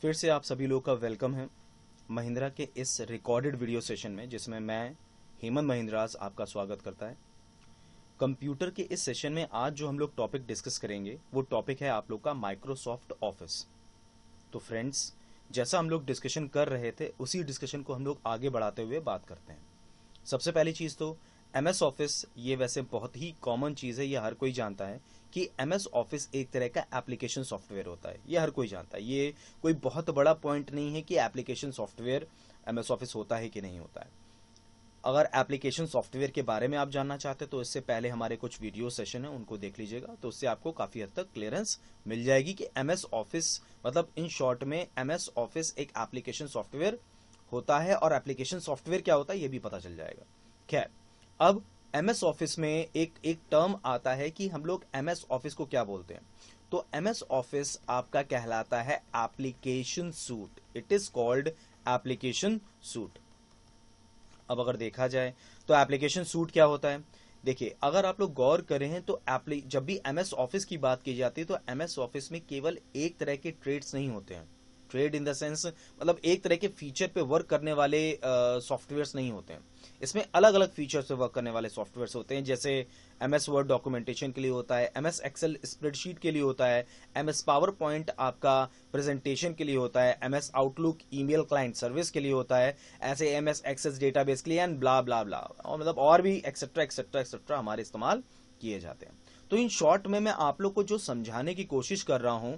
फिर से आप सभी लोग का वेलकम है महिंद्रा के इस रिकॉर्डेड वीडियो सेशन में, जिसमें मैं हेमंत महिंद्राज आपका स्वागत करता है। कंप्यूटर के इस सेशन में आज जो हम लोग टॉपिक डिस्कस करेंगे वो टॉपिक है आप लोग का माइक्रोसॉफ्ट ऑफिस। तो फ्रेंड्स, जैसा हम लोग डिस्कशन कर रहे थे उसी डिस्कशन को हम लोग आगे बढ़ाते हुए बात करते हैं। सबसे पहली चीज़ तो MS ऑफिस, ये वैसे बहुत ही कॉमन चीज़ है, ये हर कोई जानता है कि MS ऑफिस एक तरह का एप्लीकेशन सॉफ्टवेयर होता है। ये हर कोई जानता है, ये कोई बहुत बड़ा पॉइंट नहीं है कि एप्लीकेशन सॉफ्टवेयर MS ऑफिस होता है कि नहीं होता है। अगर एप्लीकेशन सॉफ्टवेयर के बारे में आप जानना चाहते हैं तो इससे पहले हमारे कुछ वीडियो सेशन है, उनको देख लीजिएगा, तो उससे आपको काफ़ी हद तक क्लियरेंस मिल जाएगी कि MS ऑफिस मतलब इन शॉर्ट में MS ऑफिस एक एप्लीकेशन सॉफ्टवेयर होता है और एप्लीकेशन सॉफ्टवेयर क्या होता है ये भी पता चल जाएगा। खैर, अब MS ऑफिस में एक टर्म आता है कि हम लोग MS ऑफिस को क्या बोलते हैं। तो MS ऑफिस आपका कहलाता है application suit. It is called application suit. अब अगर देखा जाए तो एप्लीकेशन सूट क्या होता है, देखिए अगर आप लोग गौर करें हैं तो जब भी MS ऑफिस की बात की जाती है तो MS ऑफिस में केवल एक तरह के ट्रेड्स नहीं होते हैं। ट्रेड इन द सेंस मतलब एक तरह के फीचर पे वर्क करने वाले सॉफ्टवेयर्स नहीं होते हैं। इसमें अलग अलग फीचर्स पे वर्क करने वाले सॉफ्टवेयर्स होते हैं, जैसे MS वर्ड डॉक्यूमेंटेशन के लिए होता है, MS एक्सेल स्प्रेडशीट के लिए होता है, MS पावर पॉइंट आपका प्रेजेंटेशन के लिए होता है, MS outlook email client service के लिए होता है, ऐसे MS एक्सेस डेटाबेस के लिए एंड ब्ला ब्ला ब्ला, और मतलब और भी एक्सेट्रा एक्सेट्रा एक्सेट्रा हमारे इस्तेमाल किए जाते हैं। तो इन शॉर्ट में मैं आप लोग को जो समझाने की कोशिश कर रहा हूं,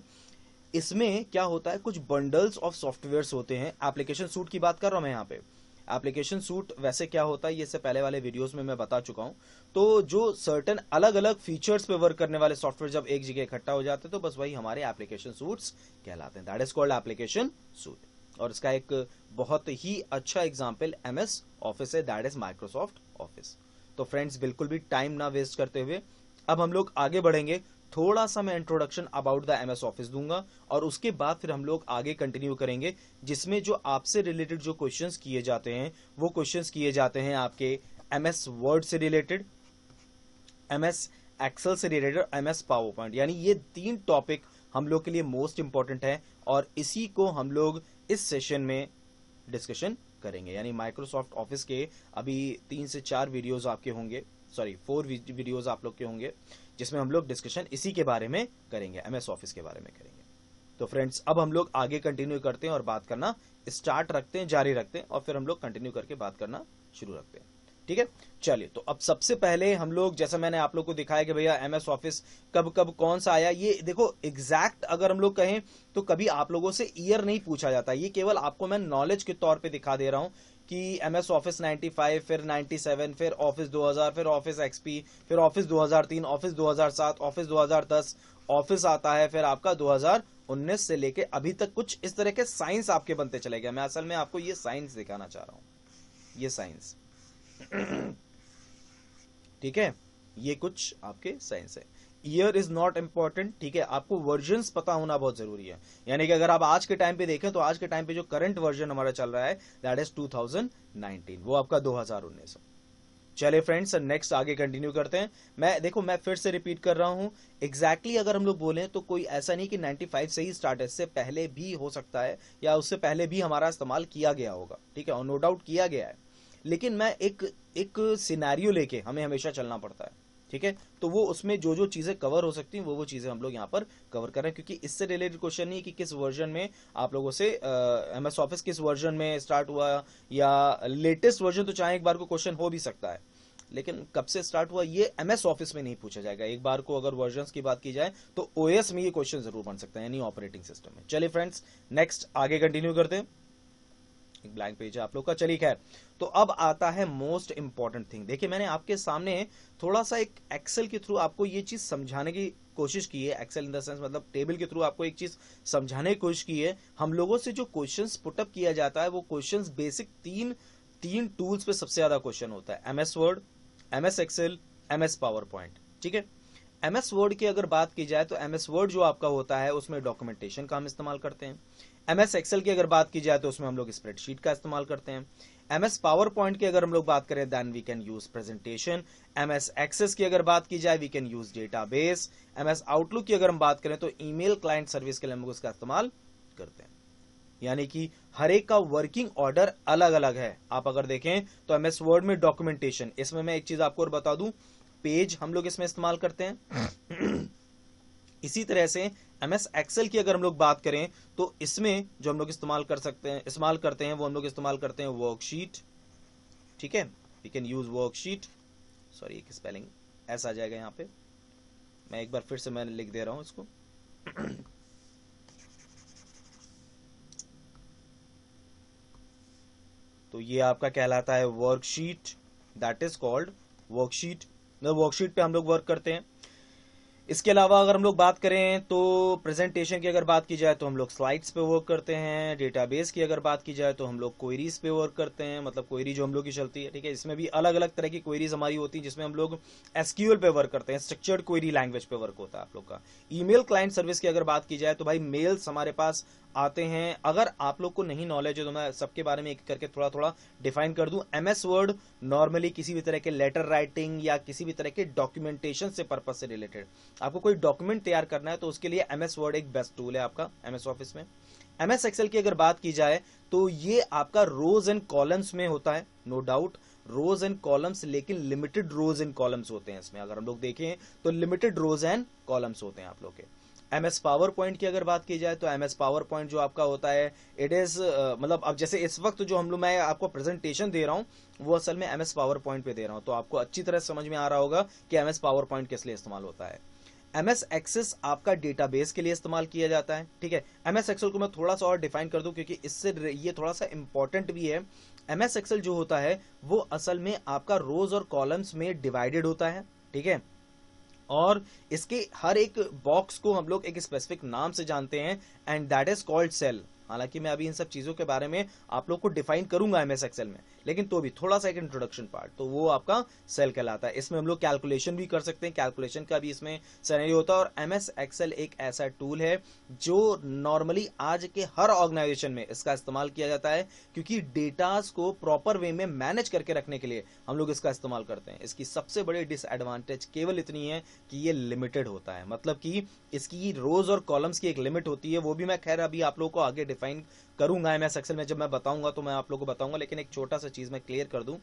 इसमें क्या होता है, कुछ बंडल्स ऑफ सॉफ्टवेयर्स होते हैं। एप्लीकेशन सूट की बात कर रहा हूं मैं यहाँ पे। एप्लीकेशन सूट वैसे क्या होता है ये इससे पहले वाले वीडियोस में मैं बता चुका हूं। तो जो सर्टेन अलग अलग फीचर्स पे वर्क करने वाले सॉफ्टवेयर जब एक जगह इकट्ठा हो जाते हैं तो बस वही हमारे एप्लीकेशन सूट्स कहलाते हैं। That is called application suit. और इसका एक बहुत ही अच्छा एग्जाम्पल MS ऑफिस है, दैट इज माइक्रोसॉफ्ट ऑफिस। तो फ्रेंड्स, बिल्कुल भी टाइम ना वेस्ट करते हुए अब हम लोग आगे बढ़ेंगे। थोड़ा सा मैं introduction about the MS office दूंगा और उसके बाद फिर हम लोग आगे कंटिन्यू करेंगे, जिसमें जो आपसे रिलेटेड जो क्वेश्चंस किए जाते हैं वो क्वेश्चंस किए जाते हैं आपके MS वर्ड से रिलेटेड, MS एक्सेल से रिलेटेड और MS पावर पॉइंट। यानी ये तीन टॉपिक हम लोग के लिए मोस्ट इंपॉर्टेंट है और इसी को हम लोग इस सेशन में डिस्कशन करेंगे। यानी माइक्रोसॉफ्ट ऑफिस के अभी 3 से 4 वीडियोस आपके होंगे, सॉरी 4 वीडियोस आप लोग के होंगे, जिसमें हम लोग डिस्कशन इसी के बारे में करेंगे, MS ऑफिस के बारे में करेंगे। तो फ्रेंड्स, अब हम लोग आगे कंटिन्यू करते हैं और बात करना स्टार्ट रखते हैं, जारी रखते हैं, और फिर हम लोग कंटिन्यू करके बात करना शुरू रखते हैं। ठीक है, चलिए। तो अब सबसे पहले हम लोग, जैसा मैंने आप लोग को दिखाया कि भैया MS ऑफिस कब कब कौन सा आया, ये देखो एग्जैक्ट अगर हम लोग कहें तो कभी आप लोगों से ईयर नहीं पूछा जाता, ये केवल आपको मैं नॉलेज के तौर पे दिखा दे रहा हूं कि MS ऑफिस 95, फिर 97, फिर ऑफिस 2000, फिर ऑफिस XP, फिर ऑफिस 2003, ऑफिस 2007, ऑफिस 2010, ऑफिस आता है फिर आपका 2019 से लेके अभी तक। कुछ इस तरह के साइंस आपके बनते चले गए। मैं असल में आपको ये साइंस दिखाना चाह रहा हूं, ये साइंस ठीक है, ये कुछ आपके साइंस है। ईयर इज नॉट इंपॉर्टेंट, ठीक है, आपको वर्जन्स पता होना बहुत जरूरी है। यानी कि अगर आप आज के टाइम पे देखें तो आज के टाइम पे जो करंट वर्जन हमारा चल रहा है दैट इज 2019, वो आपका 2019 है। चलिए फ्रेंड्स, नेक्स्ट आगे कंटिन्यू करते हैं। मैं फिर से रिपीट कर रहा हूं, एग्जैक्टली अगर हम लोग बोलें तो कोई ऐसा नहीं कि 95 से ही स्टार्ट है, इससे पहले भी हो सकता है या उससे पहले भी हमारा इस्तेमाल किया गया होगा, ठीक है, और नो डाउट किया गया है। लेकिन मैं एक सिनेरियो लेके हमें हमेशा चलना पड़ता है, ठीक है। तो वो उसमें जो जो चीजें कवर हो सकती हैं वो चीजें हम लोग यहाँ पर कवर कर रहे हैं, क्योंकि इससे रिलेटेड क्वेश्चन नहीं है कि किस वर्जन में आप लोगों से MS ऑफिस किस वर्जन में स्टार्ट हुआ या लेटेस्ट वर्जन, तो चाहे एक बार को क्वेश्चन हो भी सकता है, लेकिन कब से स्टार्ट हुआ ये MS ऑफिस में नहीं पूछा जाएगा। एक बार को अगर वर्जन्स की बात की जाए तो OS में ये क्वेश्चन जरूर बन सकता है, यानी ऑपरेटिंग सिस्टम में। चलिए फ्रेंड्स, नेक्स्ट आगे कंटिन्यू करते हैं। एक ब्लैंक पेज है आप लोग का। चलिए खैर, तो अब आता है मोस्ट इंपॉर्टेंट थिंग। देखिए, मैंने आपके सामने थोड़ा सा एक एक्सेल के थ्रू आपको ये चीज समझाने की कोशिश की है। एक्सेल इन द सेंस मतलब टेबल के थ्रू आपको एक चीज समझाने की कोशिश की है। हम लोगों से जो क्वेश्चंस पुटअप किया जाता है वो क्वेश्चंस बेसिक तीन टूल्स पे सबसे ज्यादा क्वेश्चन होता है, MS word, MS excel, MS power point, ठीक है। MS वर्ड की अगर बात की जाए तो MS वर्ड जो आपका होता है उसमें डॉक्यूमेंटेशन का हम इस्तेमाल करते हैं। MS एक्सेल की अगर बात की जाए तो उसमें हम लोग स्प्रेडशीट का इस्तेमाल करते हैं। MS पावर पॉइंट की अगर हम लोग बात करें then we can use presentation. MS access की अगर बात की जाए we can use database. MS outlook की अगर हम बात करें तो ईमेल क्लाइंट सर्विस के लिए हम लोग उसका इस्तेमाल करते हैं। यानी कि हर एक का वर्किंग ऑर्डर अलग अलग है। आप अगर देखें तो एमएस वर्ड में डॉक्यूमेंटेशन, इसमें मैं एक चीज आपको और बता दूं, पेज हम लोग इसमें इस्तेमाल करते हैं। इसी तरह से एमएस एक्सेल की अगर हम लोग बात करें तो इसमें जो हम लोग इस्तेमाल करते हैं वो हम लोग इस्तेमाल करते हैं वर्कशीट। ठीक है, we can use worksheet. Sorry, एक स्पेलिंग ऐसा आ जाएगा यहाँ पे, मैं एक बार फिर से मैं लिख दे रहा हूं इसको। तो ये आपका कहलाता है worksheet, that is called worksheet. Worksheet पे हम लोग वर्क करते हैं। इसके अलावा अगर हम लोग बात करें तो प्रेजेंटेशन की अगर बात की जाए तो हम लोग स्लाइड्स पे वर्क करते हैं। डेटाबेस की अगर बात की जाए तो हम लोग क्वेरीज पे वर्क करते हैं, मतलब क्वेरी जो हम लोग की चलती है। ठीक है, इसमें भी अलग अलग तरह की क्वेरीज हमारी होती है, जिसमें हम लोग एसक्यूएल पे वर्क करते हैं, स्ट्रक्चर्ड क्वेरी लैंग्वेज पे वर्क होता है आप लोग का। ईमेल क्लाइंट सर्विस की अगर बात की जाए तो भाई मेल्स हमारे पास आते हैं। अगर आप लोग को नहीं नॉलेज है तो मैं सबके बारे में एक करके थोड़ा थोड़ा डिफाइन कर दूं। एमएस वर्ड नॉर्मली किसी भी तरह के लेटर राइटिंग या किसी भी तरह के डॉक्यूमेंटेशन से पर्पस से रिलेटेड आपको कोई डॉक्यूमेंट तैयार करना है तो उसके लिए एमएस वर्ड एक बेस्ट टूल है आपका एमएस ऑफिस में। एमएस एक्सेल की अगर बात की जाए तो ये आपका रोज एंड कॉलम्स में होता है, no doubt rows and columns, लेकिन लिमिटेड रोज एंड कॉलम्स होते हैं इसमें। अगर हम लोग देखें तो लिमिटेड रोज एंड कॉलम्स होते हैं आप लोग के। एमएस पावर पॉइंट की अगर बात की जाए तो एमएस पावर पॉइंट जो आपका होता है इट इज मतलब अब जैसे इस वक्त जो हम लोग मैं आपको प्रेजेंटेशन दे रहा हूं वो असल में एमएस पावर पॉइंट पे दे रहा हूं, तो आपको अच्छी तरह समझ में आ रहा होगा कि एमएस पावर पॉइंट किस लिए इस्तेमाल होता है। एमएस एक्सेस आपका डेटाबेस के लिए इस्तेमाल किया जाता है। ठीक है, एमएस एक्सेल को मैं थोड़ा सा और डिफाइन कर दूं क्योंकि इससे ये थोड़ा सा इंपॉर्टेंट भी है। एमएस एक्सेल जो होता है वो असल में आपका रोज और कॉलम्स में डिवाइडेड होता है। ठीक है, और इसके हर एक बॉक्स को हम लोग एक स्पेसिफिक नाम से जानते हैं and that is called cell. हालांकि मैं अभी इन सब चीजों के बारे में आप लोग को डिफाइन करूंगा एमएस एक्सेल में, लेकिन तो भी थोड़ा सा एक इंट्रोडक्शन पार्ट, तो वो आपका सेल कहलाता है। इसमें हम लोग कैलकुलेशन भी कर सकते हैं, कैलकुलेशन का भी इसमें सिनेरियो होता है। और एमएस एक्सेल एक ऐसा टूल है जो नॉर्मली आज के हर ऑर्गेनाइजेशन में इसका इस्तेमाल किया जाता है, क्योंकि डेटास को प्रॉपर वे में मैनेज करके रखने के लिए हम लोग इसका इस्तेमाल करते हैं। इसकी सबसे बड़ी डिसएडवांटेज केवल इतनी है कि ये लिमिटेड होता है, मतलब कि इसकी रोज और कॉलम्स की एक लिमिट होती है। वो भी मैं खैर अभी आप लोगों को आगे डिफाइन करूंगा एमएस एक्सेल में, जब मैं बताऊंगा तो मैं आप लोगों को बताऊंगा, लेकिन एक छोटा सा चीज मैं क्लियर कर दूं।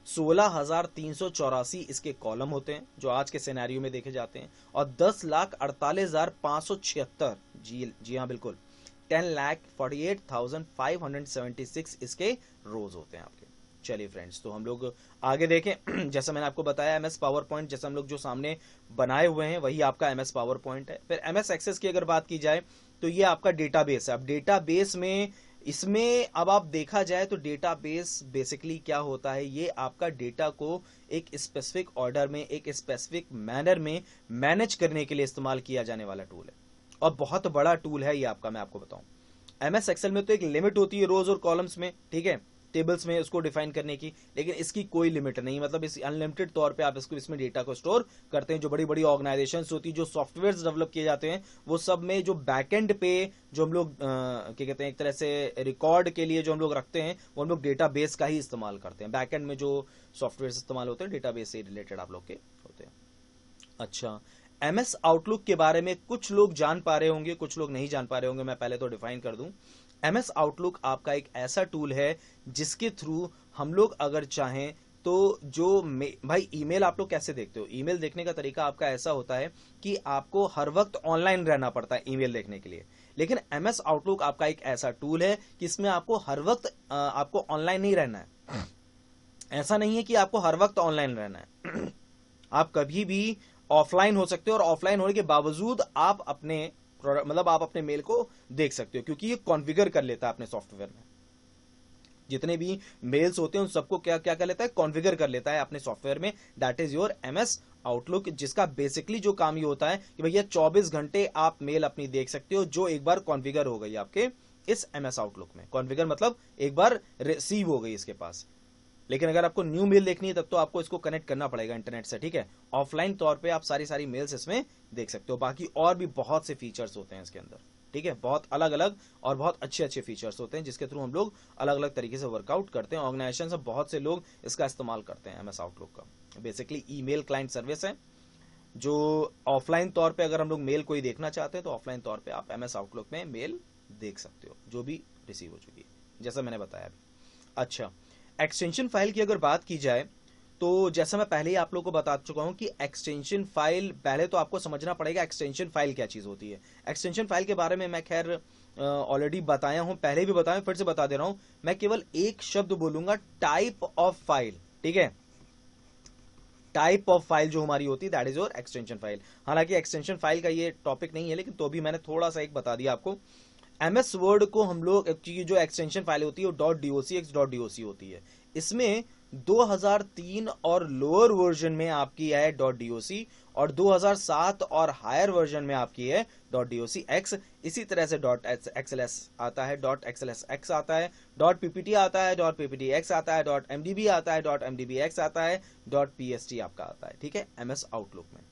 16,384 इसके कॉलम होते हैं जो आज के सिनेरियो में देखे जाते हैं, और 10,48,576, जी हाँ बिल्कुल, 10,48,576 इसके रोज होते हैं आपके। चलिए फ्रेंड्स, तो हम लोग आगे देखें। जैसा मैंने आपको बताया एमएस पावर पॉइंट जैसा हम लोग जो सामने बनाए हुए हैं वही आपका एमएस पावर पॉइंट है। फिर एमएस एक्सेस की अगर बात की जाए तो ये आपका डेटाबेस है। अब डेटाबेस में इसमें अब आप देखा जाए तो डेटाबेस बेसिकली क्या होता है, ये आपका डेटा को एक स्पेसिफिक ऑर्डर में एक स्पेसिफिक मैनर में मैनेज करने के लिए इस्तेमाल किया जाने वाला टूल है, और बहुत बड़ा टूल है ये आपका। मैं आपको बताऊं एमएस एक्सेल में तो एक लिमिट होती है रोज और कॉलम्स में, ठीक है, टेबल्स में उसको डिफाइन करने की, लेकिन इसकी कोई लिमिट नहीं। मतलब इस अनलिमिटेड तौर पे आप इसको इसमें डेटा को स्टोर करते हैं। जो बड़ी बड़ी ऑर्गेनाइजेशंस होती है, जो सॉफ्टवेयर डेवलप किए जाते हैं, वो सब में जो बैकएंड पे जो हम लोग क्या कहते हैं एक तरह से रिकॉर्ड के लिए जो हम लोग रखते हैं वो हम लोग डेटाबेस का ही इस्तेमाल करते हैं। बैकएंड में जो सॉफ्टवेयर इस्तेमाल होते हैं डेटाबेस से रिलेटेड आप लोग के होते हैं। अच्छा, एमएस आउटलुक के बारे में कुछ लोग जान पा रहे होंगे, कुछ लोग नहीं जान पा रहे होंगे। मैं पहले तो डिफाइन कर दूं, एमएस आउटलुक आपका एक ऐसा टूल है जिसके थ्रू हम लोग अगर चाहें तो जो भाई ईमेल आप लोग कैसे देखते हो, ईमेल देखने का तरीका आपका ऐसा होता है कि आपको हर वक्त ऑनलाइन रहना पड़ता है ईमेल देखने के लिए। लेकिन एमएस आउटलुक आपका एक ऐसा टूल है कि इसमें आपको हर वक्त आपको ऑनलाइन नहीं रहना है। ऐसा नहीं है कि आपको हर वक्त ऑनलाइन रहना है, आप कभी भी ऑफलाइन हो सकते हो, और ऑफलाइन होने के बावजूद आप अपने मतलब आप अपने मेल को देख सकते हो, क्योंकि ये कॉन्फ़िगर कर लेता है अपने सॉफ्टवेयर में। जितने भी मेल्स होते हैं उन सबको क्या क्या कर लेता है, कॉन्फ़िगर कर लेता है अपने सॉफ्टवेयर में। That is your MS outlook, जिसका बेसिकली जो काम ये होता है कि भैया 24 घंटे आप मेल अपनी देख सकते हो, जो एक बार कॉन्फ़िगर हो गई आपके इस एमएस आउटलुक में। कॉन्फ़िगर मतलब एक बार रिसीव हो गई इसके पास। लेकिन अगर आपको न्यू मेल देखनी है तब तो आपको इसको कनेक्ट करना पड़ेगा इंटरनेट से, ठीक है। ऑफलाइन तौर पे आप सारी मेल्स इसमें देख सकते हो। बाकी और भी बहुत से फीचर्स होते हैं इसके अंदर, ठीक है, बहुत अलग अलग और बहुत अच्छे फीचर्स होते हैं जिसके थ्रू हम लोग अलग अलग तरीके से वर्कआउट करते हैं। ऑर्गेनाइजेशन से बहुत से लोग इसका इस्तेमाल करते हैं एमएस आउटलुक का। बेसिकली ईमेल क्लाइंट सर्विस है, जो ऑफलाइन तौर पे अगर हम लोग मेल कोई देखना चाहते हैं तो ऑफलाइन तौर पे आप एमएस आउटलुक में मेल देख सकते हो, जो भी रिसीव हो चुकी है, जैसा मैंने बताया अभी। अच्छा, एक्सटेंशन फाइल की अगर बात की जाए तो जैसा मैं पहले ही आप लोगों को बता चुका हूं कि एक्सटेंशन फाइल, पहले तो आपको समझना पड़ेगा एक्सटेंशन फाइल क्या चीज होती है। एक्सटेंशन फाइल के बारे में मैं खैर ऑलरेडी बताया हूं, पहले भी बताया, फिर से बता दे रहा हूं। मैं केवल एक शब्द बोलूंगा, टाइप ऑफ फाइल, ठीक है। टाइप ऑफ फाइल जो हमारी होती है that is your extension file. हालांकि एक्सटेंशन फाइल का ये टॉपिक नहीं है, लेकिन तो भी मैंने थोड़ा सा एक बता दिया आपको। एमएस वर्ड को हम लोग की जो एक्सटेंशन फाइल होती है वो .docx.doc होती है। इसमें 2003 और लोअर वर्जन में आपकी है .doc, और 2007 और हायर वर्जन में आपकी है .docx। इसी तरह से .xls आता है, .xlsx आता है, .ppt आता है, .pptx आता है, .mdb आता है, .mdbx आता है, .pst आपका आता है, ठीक है, एमएस आउटलुक में।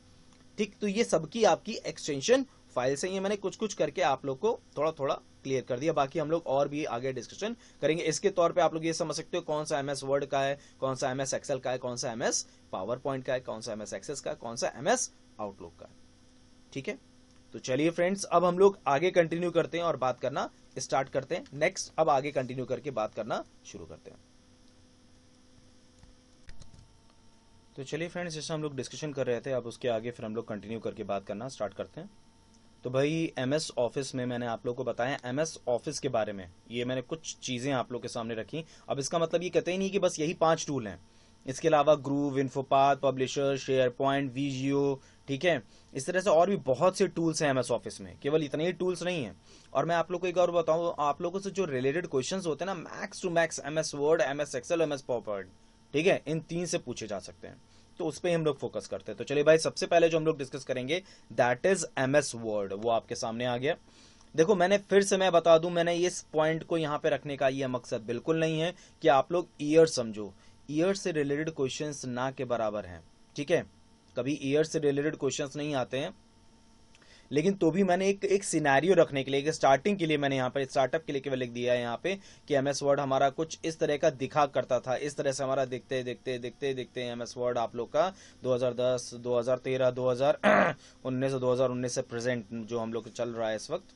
ठीक, तो ये सबकी आपकी एक्सटेंशन फाइल से, ये मैंने कुछ कुछ करके आप लोग को थोड़ा थोड़ा क्लियर कर दिया, बाकी हम लोग और भी आगे डिस्कशन करेंगे। इसके तौर पे आप लोग ये समझ सकते हो कौन सा एमएस वर्ड का है, कौन सा एमएस एक्सेल का है, कौन सा एमएस पावर पॉइंट का है, कौन सा एमएस एक्सेस का है, कौन सा एमएस आउटलुक का है, ठीक है। तो चलिए फ्रेंड्स, अब हम लोग आगे कंटिन्यू करते हैं और बात करना स्टार्ट करते हैं। नेक्स्ट अब आगे कंटिन्यू करके बात करना शुरू करते हैं। तो चलिए फ्रेंड्स, जैसे हम लोग डिस्कशन कर रहे थे, अब उसके आगे फिर हम लोग कंटिन्यू करके बात करना स्टार्ट करते हैं। तो भाई एमएस ऑफिस में मैंने आप लोगों को बताया एमएस ऑफिस के बारे में, ये मैंने कुछ चीज़ें आप लोगों के सामने रखी। अब इसका मतलब ये कहते ही नहीं कि बस यही 5 टूल हैं, इसके अलावा ग्रूव, इन्फोपाथ, पब्लिशर, शेयर पॉइंट, वीजियो, ठीक है, इस तरह से और भी बहुत से टूल्स हैं एमएस ऑफिस में, केवल इतने ही टूल्स नहीं हैं। और मैं आप लोग को एक और बताऊं, आप लोगों से जो रिलेटेड क्वेश्चंस होते हैं ना, max to max MS word, MS excel, MS powerpoint, ठीक है, इन 3 से पूछे जा सकते हैं, तो उस पर हम लोग फोकस करते हैं। तो चलिए भाई, सबसे पहले जो हम लोग डिस्कस करेंगे दैट इज एमएस वर्ड, वो आपके सामने आ गया। देखो, मैंने फिर से मैं बता दूं, मैंने इस पॉइंट को यहां पे रखने का ये मकसद बिल्कुल नहीं है कि आप लोग ईयर समझो, ईयर से रिलेटेड क्वेश्चंस ना के बराबर हैं, ठीक है, कभी ईयर से रिलेटेड क्वेश्चंस नहीं आते हैं, लेकिन तो भी मैंने एक सिनेरियो रखने के लिए, एक स्टार्टिंग के लिए मैंने यहाँ पर स्टार्टअप के लिए केवल लिख दिया है यहाँ पे कि एमएस वर्ड हमारा कुछ इस तरह का दिखा करता था, इस तरह से हमारा दिखते दिखते दिखते दिखते एमएस वर्ड आप लोग का 2010, 2013, 2019 और 2019 से प्रेजेंट जो हम लोग चल रहा है इस वक्त,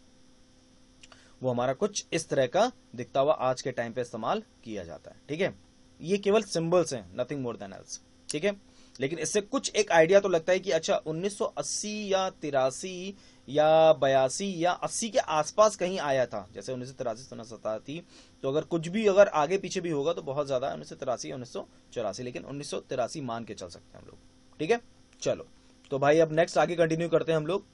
वो हमारा कुछ इस तरह का दिखता हुआ आज के टाइम पे इस्तेमाल किया जाता है, ठीक है। ये केवल सिंबल्स हैं, नथिंग मोर देन एल्स, ठीक है। लेकिन इससे कुछ एक आइडिया तो लगता है कि अच्छा 1980 या 83 या 82 या 80 के आसपास कहीं आया था, जैसे 1983 1987, तो अगर कुछ भी अगर आगे पीछे भी होगा तो बहुत ज्यादा 1983 या 1984, लेकिन 1983 मान के चल सकते हैं हम लोग, ठीक है। चलो, तो भाई अब नेक्स्ट आगे कंटिन्यू करते हैं हम लोग।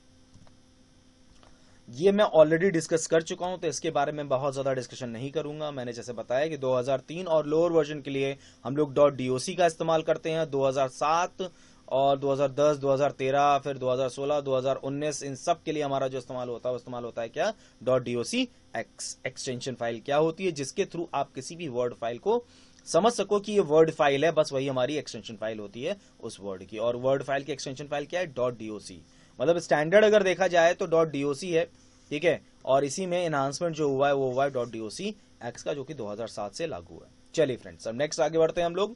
ये मैं ऑलरेडी डिस्कस कर चुका हूं, तो इसके बारे में बहुत ज्यादा डिस्कशन नहीं करूंगा। मैंने जैसे बताया कि 2003 और लोअर वर्जन के लिए हम लोग .doc का इस्तेमाल करते हैं, 2007 और 2010, 2013, फिर 2016, 2019, इन सब के लिए हमारा जो इस्तेमाल होता है वो इस्तेमाल होता है क्या, .doc एक्सटेंशन फाइल क्या होती है, जिसके थ्रू आप किसी भी वर्ड फाइल को समझ सको कि ये वर्ड फाइल है, बस वही हमारी एक्सटेंशन फाइल होती है उस वर्ड की। और वर्ड फाइल की एक्सटेंशन फाइल क्या है, .doc, मतलब स्टैंडर्ड अगर देखा जाए तो .doc है, ठीक है, और इसी में एनहांसमेंट जो हुआ है वो हुआ है .docx का, जो कि 2007 से लागू है। चलिए फ्रेंड्स, अब नेक्स्ट आगे बढ़ते हैं हम लोग।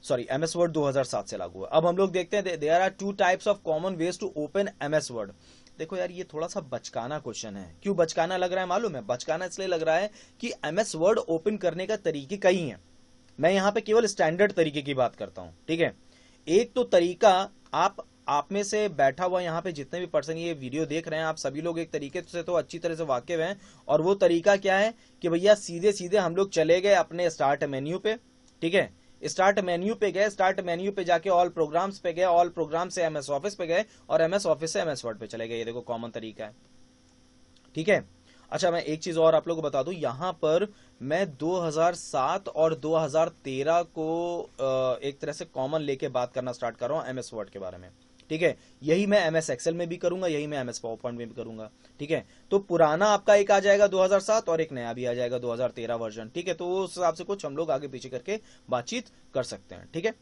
सॉरी, एमएस वर्ड 2007 से लागू है। अब हम लोग देखते हैं there are 2 types of common ways to open MS word. देखो यार, ये थोड़ा सा बचकाना क्वेश्चन है। क्यों बचकाना लग रहा है मालूम है? बचकाना इसलिए लग रहा है कि एमएस वर्ड ओपन करने का तरीके कई हैं, मैं यहाँ पे केवल स्टैंडर्ड तरीके की बात करता हूँ, ठीक है। एक तो तरीका, आप में से बैठा हुआ यहाँ पे जितने भी पर्सन ये वीडियो देख रहे हैं, आप सभी लोग एक तरीके से तो अच्छी तरह से वाकिफ हैं, और वो तरीका क्या है कि भैया सीधे सीधे हम लोग चले गए अपने स्टार्ट मेन्यू पे, ठीक है, स्टार्ट मेन्यू पे गए, स्टार्ट मेन्यू पे जाके ऑल प्रोग्राम्स पे गए, ऑल प्रोग्राम से एमएस ऑफिस पे गए, और एमएस ऑफिस से एमएस वर्ड पे चले गए। ये देखो कॉमन तरीका है, ठीक है। अच्छा, मैं एक चीज और आप लोगों को बता दूं, यहां पर मैं 2007 और 2013 को एक तरह से कॉमन लेके बात करना स्टार्ट कर रहा हूं एमएस वर्ड के बारे में, ठीक है। यही मैं एमएस एक्सेल में भी करूंगा, यही मैं एमएस पावर पॉइंट में भी करूंगा, ठीक है। तो पुराना आपका एक आ जाएगा 2007 और एक नया भी आ जाएगा 2013 वर्जन, ठीक है। तो उस हिसाब से कुछ हम लोग आगे पीछे करके बातचीत कर सकते हैं, ठीक है।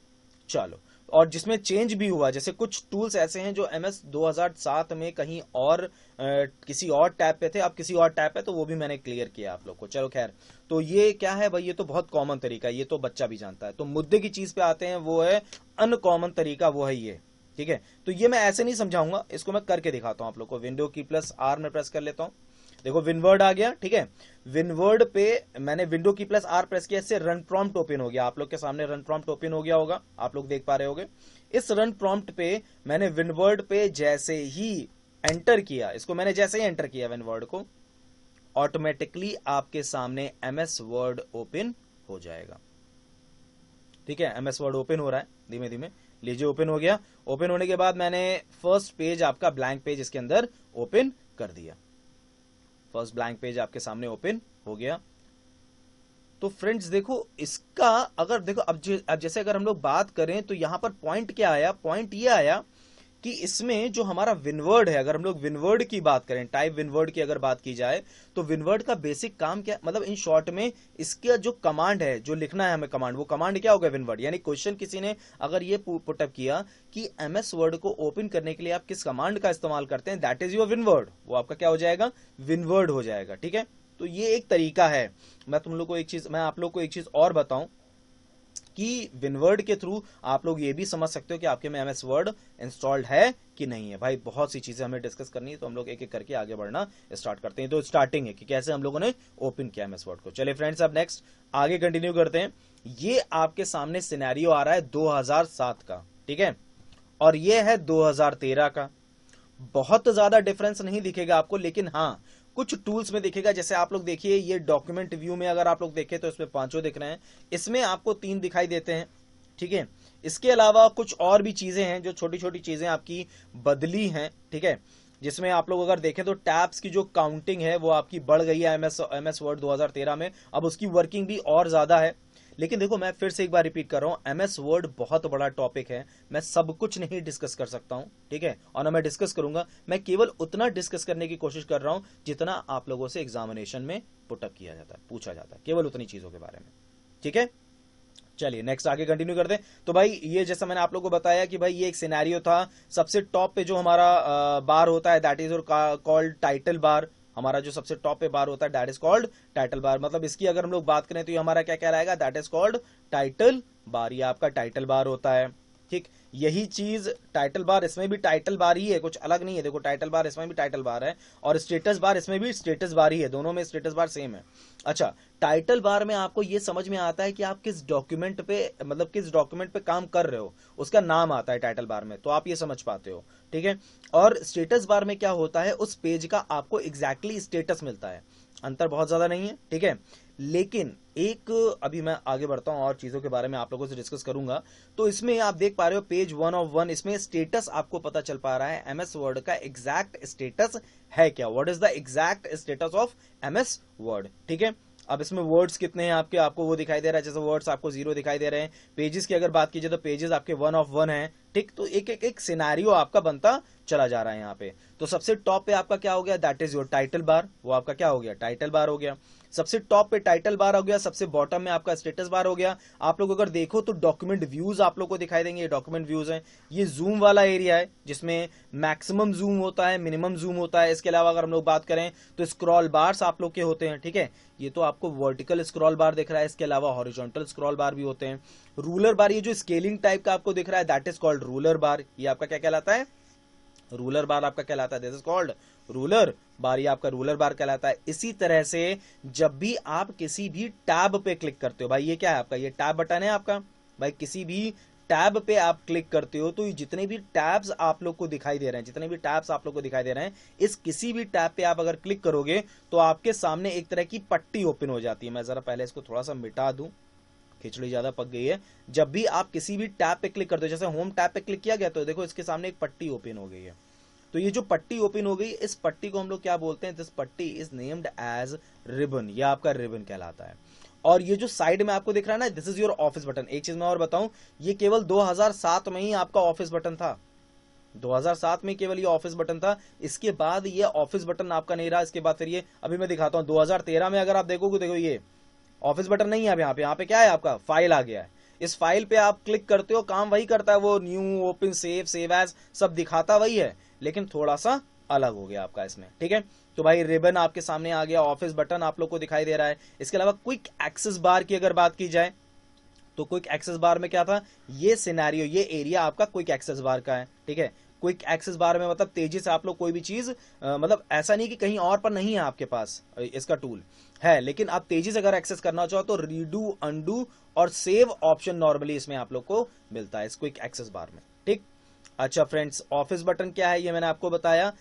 चलो, और जिसमें चेंज भी हुआ, जैसे कुछ टूल्स ऐसे हैं जो एमएस 2007 में कहीं और किसी और टैब पे थे, अब किसी और टैब पे, तो वो भी मैंने क्लियर किया आप लोग को। चलो खैर, तो ये क्या है भाई, ये तो बहुत कॉमन तरीका है, ये तो बच्चा भी जानता है। तो मुद्दे की चीज पे आते हैं, वो है अनकॉमन तरीका, वो है ये, ठीक है। तो ये मैं ऐसे नहीं समझाऊंगा, इसको मैं करके दिखाता हूं आप लोग को। विंडो की +R में प्रेस कर लेता हूं, देखो विनवर्ड आ गया, ठीक है। विनवर्ड पे मैंने विंडो की प्लस आर प्रेस किया, इससे रन प्रॉम्प्ट ओपन हो गया। आप लोग के सामने रन प्रॉम्प्ट ओपन हो गया होगा, आप लोग देख पा रहे होगे। इस रन प्रॉम्प्ट पे मैंने विनवर्ड पे जैसे ही एंटर किया, इसको मैंने जैसे ही एंटर किया विनवर्ड को, ऑटोमेटिकली आपके सामने एमएस वर्ड ओपन हो जाएगा, ठीक है। एमएस वर्ड ओपन हो रहा है धीमे धीमे, लीजिए ओपन हो गया। ओपन होने के बाद मैंने फर्स्ट पेज आपका ब्लैंक पेज इसके अंदर ओपन कर दिया, फर्स्ट ब्लैंक पेज आपके सामने ओपन हो गया। तो फ्रेंड्स देखो इसका अगर देखो अब जैसे अगर हम लोग बात करें तो यहां पर पॉइंट क्या आया, पॉइंट ये आया कि इसमें जो हमारा विनवर्ड है, अगर हम लोग विनवर्ड की बात करें, टाइप विनवर्ड की अगर बात की जाए, तो विनवर्ड का बेसिक काम क्या, मतलब इन शॉर्ट में इसका जो कमांड है, जो लिखना है हमें कमांड, वो कमांड क्या होगा, विनवर्ड। यानी क्वेश्चन किसी ने अगर ये पुटअप किया कि एमएस वर्ड को ओपन करने के लिए आप किस कमांड का इस्तेमाल करते हैं, दैट इज योर विनवर्ड, वो आपका क्या हो जाएगा, विनवर्ड हो जाएगा, ठीक है। तो ये एक तरीका है। मैं आप लोग को एक चीज और बताऊं कि विनवर्ड के थ्रू आप लोग ये भी समझ सकते हो कि आपके में एमएस वर्ड इंस्टॉल्ड है कि नहीं है। भाई बहुत सी चीजें हमें डिस्कस करनी है, तो हम लोग एक एक करके आगे बढ़ना स्टार्ट करते हैं। तो स्टार्टिंग है कि कैसे हम लोगों ने ओपन किया एमएस वर्ड को। चलिए फ्रेंड्स, अब नेक्स्ट आगे कंटिन्यू करते हैं। ये आपके सामने सिनेरियो आ रहा है 2007 का, ठीक है, और ये है 2013 का। बहुत ज्यादा डिफरेंस नहीं दिखेगा आपको, लेकिन हाँ कुछ टूल्स में दिखेगा। जैसे आप लोग देखिए, ये डॉक्यूमेंट व्यू में अगर आप लोग देखें तो इसमें 5 दिख रहे हैं, इसमें आपको 3 दिखाई देते हैं, ठीक है। इसके अलावा कुछ और भी चीजें हैं जो छोटी छोटी चीजें आपकी बदली हैं, ठीक है, जिसमें आप लोग अगर देखें तो टैब्स की जो काउंटिंग है वो आपकी बढ़ गई है एमएस वर्ड 2013 में। अब उसकी वर्किंग भी और ज्यादा है। लेकिन देखो मैं फिर से एक बार रिपीट कर रहा हूं, एमएस वर्ड बहुत बड़ा टॉपिक है, मैं सब कुछ नहीं डिस्कस कर सकता हूं, ठीक है, और ना मैं डिस्कस करूंगा। मैं केवल उतना डिस्कस करने की कोशिश कर रहा हूं जितना आप लोगों से एग्जामिनेशन में पुटअप किया जाता है, पूछा जाता है, केवल उतनी चीजों के बारे में, ठीक है। चलिए नेक्स्ट आगे कंटिन्यू करते हैं। तो भाई ये जैसा मैंने आप लोगों को बताया कि भाई ये एक सिनेरियो था। सबसे टॉप पे जो हमारा बार होता है that is called title bar. हमारा जो सबसे टॉप पे बार होता है that is called title bar. मतलब इसकी अगर हम लोग बात करें तो ये हमारा क्या कहलाएगा, that is called title bar. ये आपका टाइटल बार होता है, ठीक। यही चीज टाइटल बार, इसमें भी टाइटल बार ही है, कुछ अलग नहीं है। देखो टाइटल बार इसमें भी टाइटल बार है, और स्टेटस बार इसमें भी स्टेटस बार ही है, दोनों में स्टेटस बार सेम है। अच्छा, टाइटल बार में आपको ये समझ में आता है कि आप किस डॉक्यूमेंट पे, मतलब किस डॉक्यूमेंट पे काम कर रहे हो, उसका नाम आता है टाइटल बार में, तो आप ये समझ पाते हो, ठीक है। और स्टेटस बार में क्या होता है, उस पेज का आपको एग्जैक्टली स्टेटस मिलता है। अंतर बहुत ज्यादा नहीं है, ठीक है। लेकिन एक, अभी मैं आगे बढ़ता हूं और चीजों के बारे में आप लोगों से डिस्कस करूंगा। तो इसमें आप देख पा रहे हो पेज 1 ऑफ 1, इसमें स्टेटस आपको पता चल पा रहा है एमएस वर्ड का एग्जैक्ट स्टेटस है क्या, what is the exact status of MS word, ठीक है। अब इसमें वर्ड्स कितने हैं आपके, आपको वो दिखाई दे रहा है, जैसे वर्ड्स आपको 0 दिखाई दे रहे हैं। पेजेस की अगर बात कीजिए तो पेजेस आपके 1 ऑफ 1 है, ठीक। तो एक एक एक सिनेरियो आपका बनता चला जा रहा है यहाँ पे। तो सबसे टॉप पे आपका क्या हो गया, that is your title bar, वो आपका क्या हो गया, टाइटल बार हो गया। सबसे टॉप पे टाइटल बार हो गया, सबसे बॉटम में आपका स्टेटस बार हो गया। आप लोग अगर देखो तो डॉक्यूमेंट व्यूज आप लोग को दिखाई देंगे, ये डॉक्यूमेंट व्यूज हैं। ये जूम वाला एरिया है जिसमें मैक्सिमम जूम होता है, मिनिमम जूम होता है। इसके अलावा अगर हम लोग बात करें तो स्क्रॉल बार्स आप लोग के होते हैं, ठीक है। ये तो आपको वर्टिकल स्क्रॉल बार दिख रहा है, इसके अलावा हॉरिजॉन्टल स्क्रॉल बार भी होते हैं। रूलर बार, ये जो स्केलिंग टाइप का आपको दिख रहा है दैट इज कॉल्ड रूलर बार। ये आपका क्या कहलाता है, रूलर बार आपका कहलाता है, दिस इज कॉल्ड रूलर बार। ये आपका रूलर बार कहलाता है। इसी तरह से जब भी आप किसी भी टैब पे क्लिक करते हो, भाई ये क्या है आपका, ये टैब बटन है आपका। भाई किसी भी टैब पे आप क्लिक करते हो तो ये जितने भी टैब्स आप लोग को दिखाई दे रहे हैं, जितने भी टैब्स आप लोग को दिखाई दे रहे हैं, इस किसी भी टैब पे आप अगर क्लिक करोगे तो आपके सामने एक तरह की पट्टी ओपन हो जाती है। मैं जरा पहले इसको थोड़ा सा मिटा दूं, खिचड़ी ज्यादा पक गई है। जब भी आप किसी भी टैब पे क्लिक करते हो, जैसे होम टैब पे क्लिक किया गया तो देखो इसके सामने एक पट्टी ओपन हो गई है। तो ये जो पट्टी ओपन हो गई, इस पट्टी को हम लोग क्या बोलते हैं, दिस पट्टी इज नेम्ड एज रिबन। ये आपका रिबन कहलाता है। और ये जो साइड में आपको दिख रहा है ना, this is your office button. एक चीज मैं और बताऊं, ये केवल 2007 में ही आपका ऑफिस बटन था, 2007 में केवल ये ऑफिस बटन था। इसके बाद ये ऑफिस बटन आपका नहीं रहा। इसके बाद फिर ये, अभी मैं दिखाता हूं, 2013 में अगर आप देखोगे, देखो ये ऑफिस बटन नहीं है। अब यहाँ पे क्या है आपका, फाइल आ गया है। इस फाइल पे आप क्लिक करते हो, काम वही करता है, वो न्यू, ओपन, सेव एज सब दिखाता वही है, लेकिन थोड़ा सा अलग हो गया आपका इसमें, ठीक है। तो भाई रिबन आपके सामने आ गया, ऑफिस बटन आप लोग को दिखाई दे रहा है। इसके अलावा क्विक एक्सेस बार की अगर बात की जाए तो क्विक एक्सेस बार में क्या था, ये सिनेरियो, ये एरिया आपका क्विक एक्सेस बार का है, ठीक है। क्विक एक्सेस बार में मतलब तेजी से आप लोग कोई भी चीज मतलब ऐसा नहीं कि कहीं और पर नहीं है आपके पास इसका टूल है, लेकिन आप तेजी से अगर एक्सेस करना चाहो तो रीडू, अंडू और सेव ऑप्शन नॉर्मली इसमें आप लोग को मिलता है इस क्विक एक्सेस बार में। ठीक, अच्छा फ्रेंड्स, ऑफिस बटन क्या है ये मैंने आपको बताया।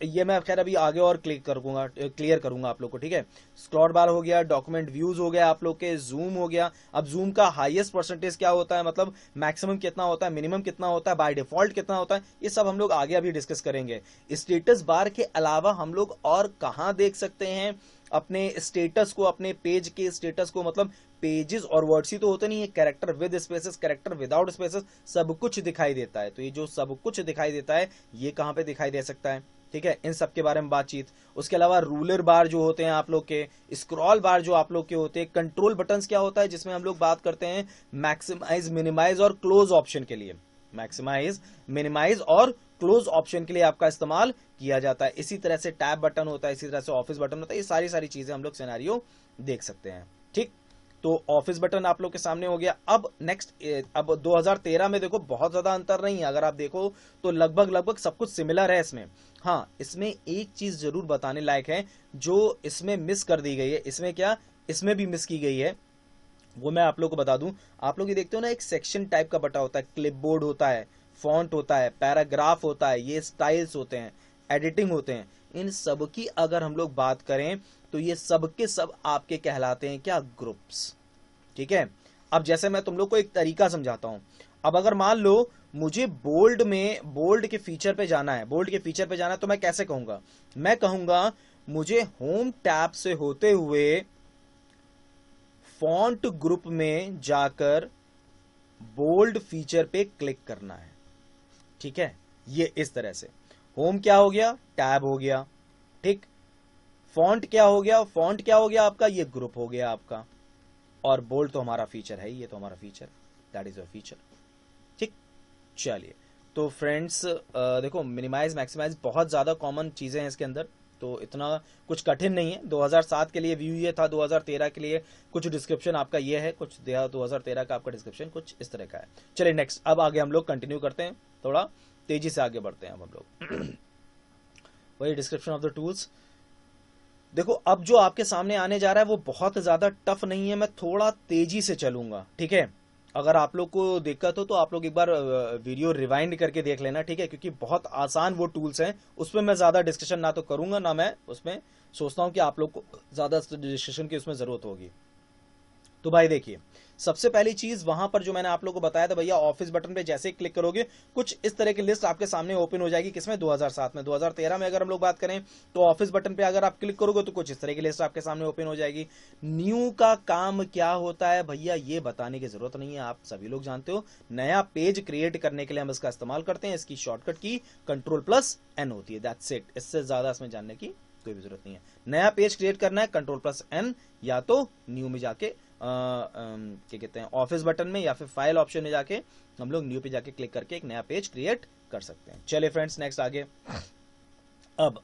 ये मैं खैर अभी आगे और क्लियर करूंगा आप लोग को। ठीक है, स्क्रॉल बार हो गया, डॉक्यूमेंट व्यूज हो गया आप लोग के, जूम हो गया। अब जूम का हाईएस्ट परसेंटेज क्या होता है, मतलब मैक्सिमम कितना होता है, मिनिमम कितना होता है, बाय डिफॉल्ट कितना होता है, ये सब हम लोग आगे अभी डिस्कस करेंगे। स्टेटस बार के अलावा हम लोग और कहां देख सकते हैं अपने स्टेटस को, अपने पेज के स्टेटस को, मतलब पेजेस और वर्ड्स ही तो होते नहीं है, character with spaces, character without spaces, सब कुछ दिखाई देता है। तो ये जो सब कुछ दिखाई देता है ये कहां पे दिखाई दे सकता है, ठीक है, इन सब के बारे में बातचीत। उसके अलावा रूलर बार जो होते हैं आप लोग के, स्क्रॉल बार जो आप लोग के होते हैं, कंट्रोल बटन्स क्या होता है जिसमें हम लोग बात करते हैं मैक्सिमाइज, मिनिमाइज और क्लोज ऑप्शन के लिए, मैक्सिमाइज, मिनिमाइज और क्लोज ऑप्शन के लिए आपका इस्तेमाल किया जाता है। इसी तरह से टैब बटन होता है, इसी तरह से ऑफिस बटन होता है, ये सारी चीजें हम लोग सिनेरियो देख सकते हैं। ठीक, तो ऑफिस बटन आप लोग के सामने हो गया। अब नेक्स्ट, अब 2013 में देखो बहुत ज्यादा अंतर नहीं है, अगर आप देखो तो लगभग सब कुछ सिमिलर है इसमें। हाँ, इसमें एक चीज जरूर बताने लायक है जो इसमें मिस कर दी गई है, इसमें क्या, इसमें भी मिस की गई है, वो मैं आप लोग को बता दूं। आप लोग ये देखते हो ना, एक सेक्शन टाइप का बटा होता है, क्लिपबोर्ड होता है, फॉन्ट होता है, पैराग्राफ होता है, ये स्टाइल्स होते हैं, एडिटिंग होते हैं। इन सब की अगर हम लोग बात करें तो ये सब के सब आपके कहलाते हैं क्या, ग्रुप्स। ठीक है, अब जैसे मैं तुम लोग को एक तरीका समझाता हूं। अब अगर मान लो मुझे बोल्ड में, बोल्ड के फीचर पे जाना है, बोल्ड के फीचर पे जाना है, तो मैं कैसे कहूंगा, मैं कहूंगा मुझे होम टैब से होते हुए फॉन्ट ग्रुप में जाकर बोल्ड फीचर पे क्लिक करना है। ठीक है, ये इस तरह से होम क्या हो गया, टैब हो गया। ठीक, फॉन्ट क्या हो गया, फॉन्ट क्या हो गया आपका, ये ग्रुप हो गया आपका, और बोल्ड तो हमारा फीचर है, ये तो हमारा feature, that is your feature. ठीक, चलिए, तो फ्रेंड्स देखो मिनिमाइज, मैक्सिमाइज बहुत ज्यादा कॉमन चीजें हैं इसके अंदर, तो इतना कुछ कठिन नहीं है। 2007 के लिए व्यू ये था, 2013 के लिए कुछ डिस्क्रिप्शन आपका ये है, कुछ 2013 का आपका डिस्क्रिप्शन कुछ इस तरह का है। चलिए नेक्स्ट, अब आगे हम लोग कंटिन्यू करते हैं, थोड़ा तेजी से आगे बढ़ते हैं अब हम लोग। वही डिस्क्रिप्शन ऑफ द टूल्स। देखो अब जो आपके सामने आने जा रहा है वो बहुत ज्यादा टफ नहीं है, मैं थोड़ा तेजी से चलूंगा। ठीक है, अगर आप लोग को दिक्कत हो तो आप लोग एक बार वीडियो रिवाइंड करके देख लेना। ठीक है, क्योंकि बहुत आसान वो टूल्स हैं, उसमें मैं ज्यादा डिस्कशन ना तो करूंगा, ना मैं उसमें सोचता हूं कि आप लोग को ज्यादा डिस्कशन की उसमें जरूरत होगी। तो भाई देखिए, सबसे पहली चीज वहां पर जो मैंने आप लोगों को बताया था भैया, ऑफिस बटन पे जैसे ही क्लिक करोगे कुछ इस तरह की लिस्ट आपके सामने ओपन हो जाएगी। किसमें, 2007 में। 2013 में अगर हम लोग बात करें तो ऑफिस बटन पे अगर आप क्लिक करोगे तो कुछ इस तरह की लिस्ट आपके सामने ओपन हो जाएगी। न्यू का काम क्या होता है भैया, ये बताने की जरूरत नहीं है, आप सभी लोग जानते हो। नया पेज क्रिएट करने के लिए हम इसका इस्तेमाल करते हैं, इसकी शॉर्टकट की Ctrl+N होती है, दैट्स इट। इससे ज्यादा इसमें जानने की कोई भी जरूरत नहीं है। नया पेज क्रिएट करना है Ctrl+N, या तो न्यू में जाके क्या कहते हैं, ऑफिस बटन में या फिर फाइल ऑप्शन में जाके हम लोग न्यू पे जाके क्लिक करके एक नया पेज क्रिएट कर सकते हैं। चलिए फ्रेंड्स नेक्स्ट आगे। अब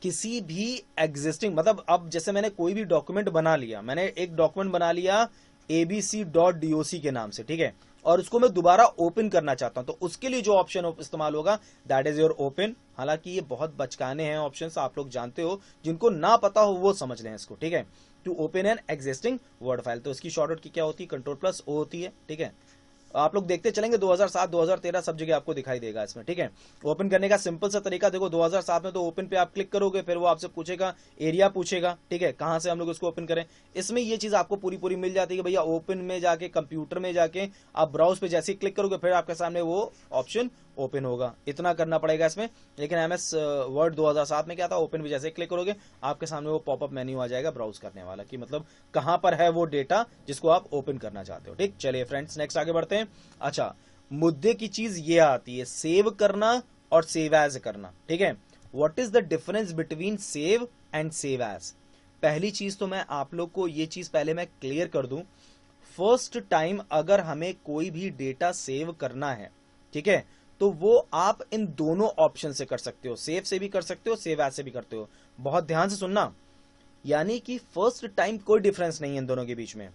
किसी भी एग्जिस्टिंग, मतलब अब जैसे मैंने कोई भी डॉक्यूमेंट बना लिया, मैंने एक डॉक्यूमेंट बना लिया abc.doc के नाम से, ठीक है, और उसको मैं दोबारा ओपन करना चाहता हूं, तो उसके लिए जो ऑप्शन इस्तेमाल होगा दैट इज योर ओपन। हालांकि ये बहुत बचकाने हैं ऑप्शंस, आप लोग जानते हो, जिनको ना पता हो वो समझ लें इसको। ठीक है, to open an existing word file, तो इसकी शॉर्टकट की क्या होती है, Ctrl+O होती है। ठीक है, आप लोग देखते चलेंगे 2007 2013 सब जगह आपको दिखाई देगा इसमें। ठीक है, ओपन करने का सिंपल सा तरीका देखो, 2007 में तो ओपन पे आप क्लिक करोगे, फिर वो आपसे पूछेगा, एरिया पूछेगा, ठीक है, कहां से हम लोग इसको ओपन करें। इसमें ये चीज आपको पूरी मिल जाती है कि भैया ओपन में जाके, कंप्यूटर में जाके आप ब्राउज पे जैसे ही क्लिक करोगे फिर आपके सामने वो ऑप्शन ओपन होगा, इतना करना पड़ेगा इसमें। लेकिन MS वर्ड 2007 में क्या था, ओपन पे जैसे क्लिक करोगे आपके सामने वो पॉपअप मेन्यू आ जाएगा ब्राउज करने वाला, कि मतलब कहां पर है वो डेटा जिसको आप ओपन करना चाहते हो। ठीक, चलिए फ्रेंड्स नेक्स्ट आगे बढ़ते हैं। अच्छा, मुद्दे की चीज ये आती है सेव करना और सेव एज करना। ठीक है, what is the difference between save and save as. पहली चीज तो मैं आप लोग को ये चीज पहले मैं क्लियर कर दूं, फर्स्ट टाइम अगर हमें कोई भी डेटा सेव करना है, ठीक है, तो वो आप इन दोनों ऑप्शन से कर सकते हो, सेव से भी कर सकते हो, सेव एज से भी करते हो। बहुत ध्यान से सुनना, यानी कि फर्स्ट टाइम कोई डिफरेंस नहीं है इन दोनों के बीच में।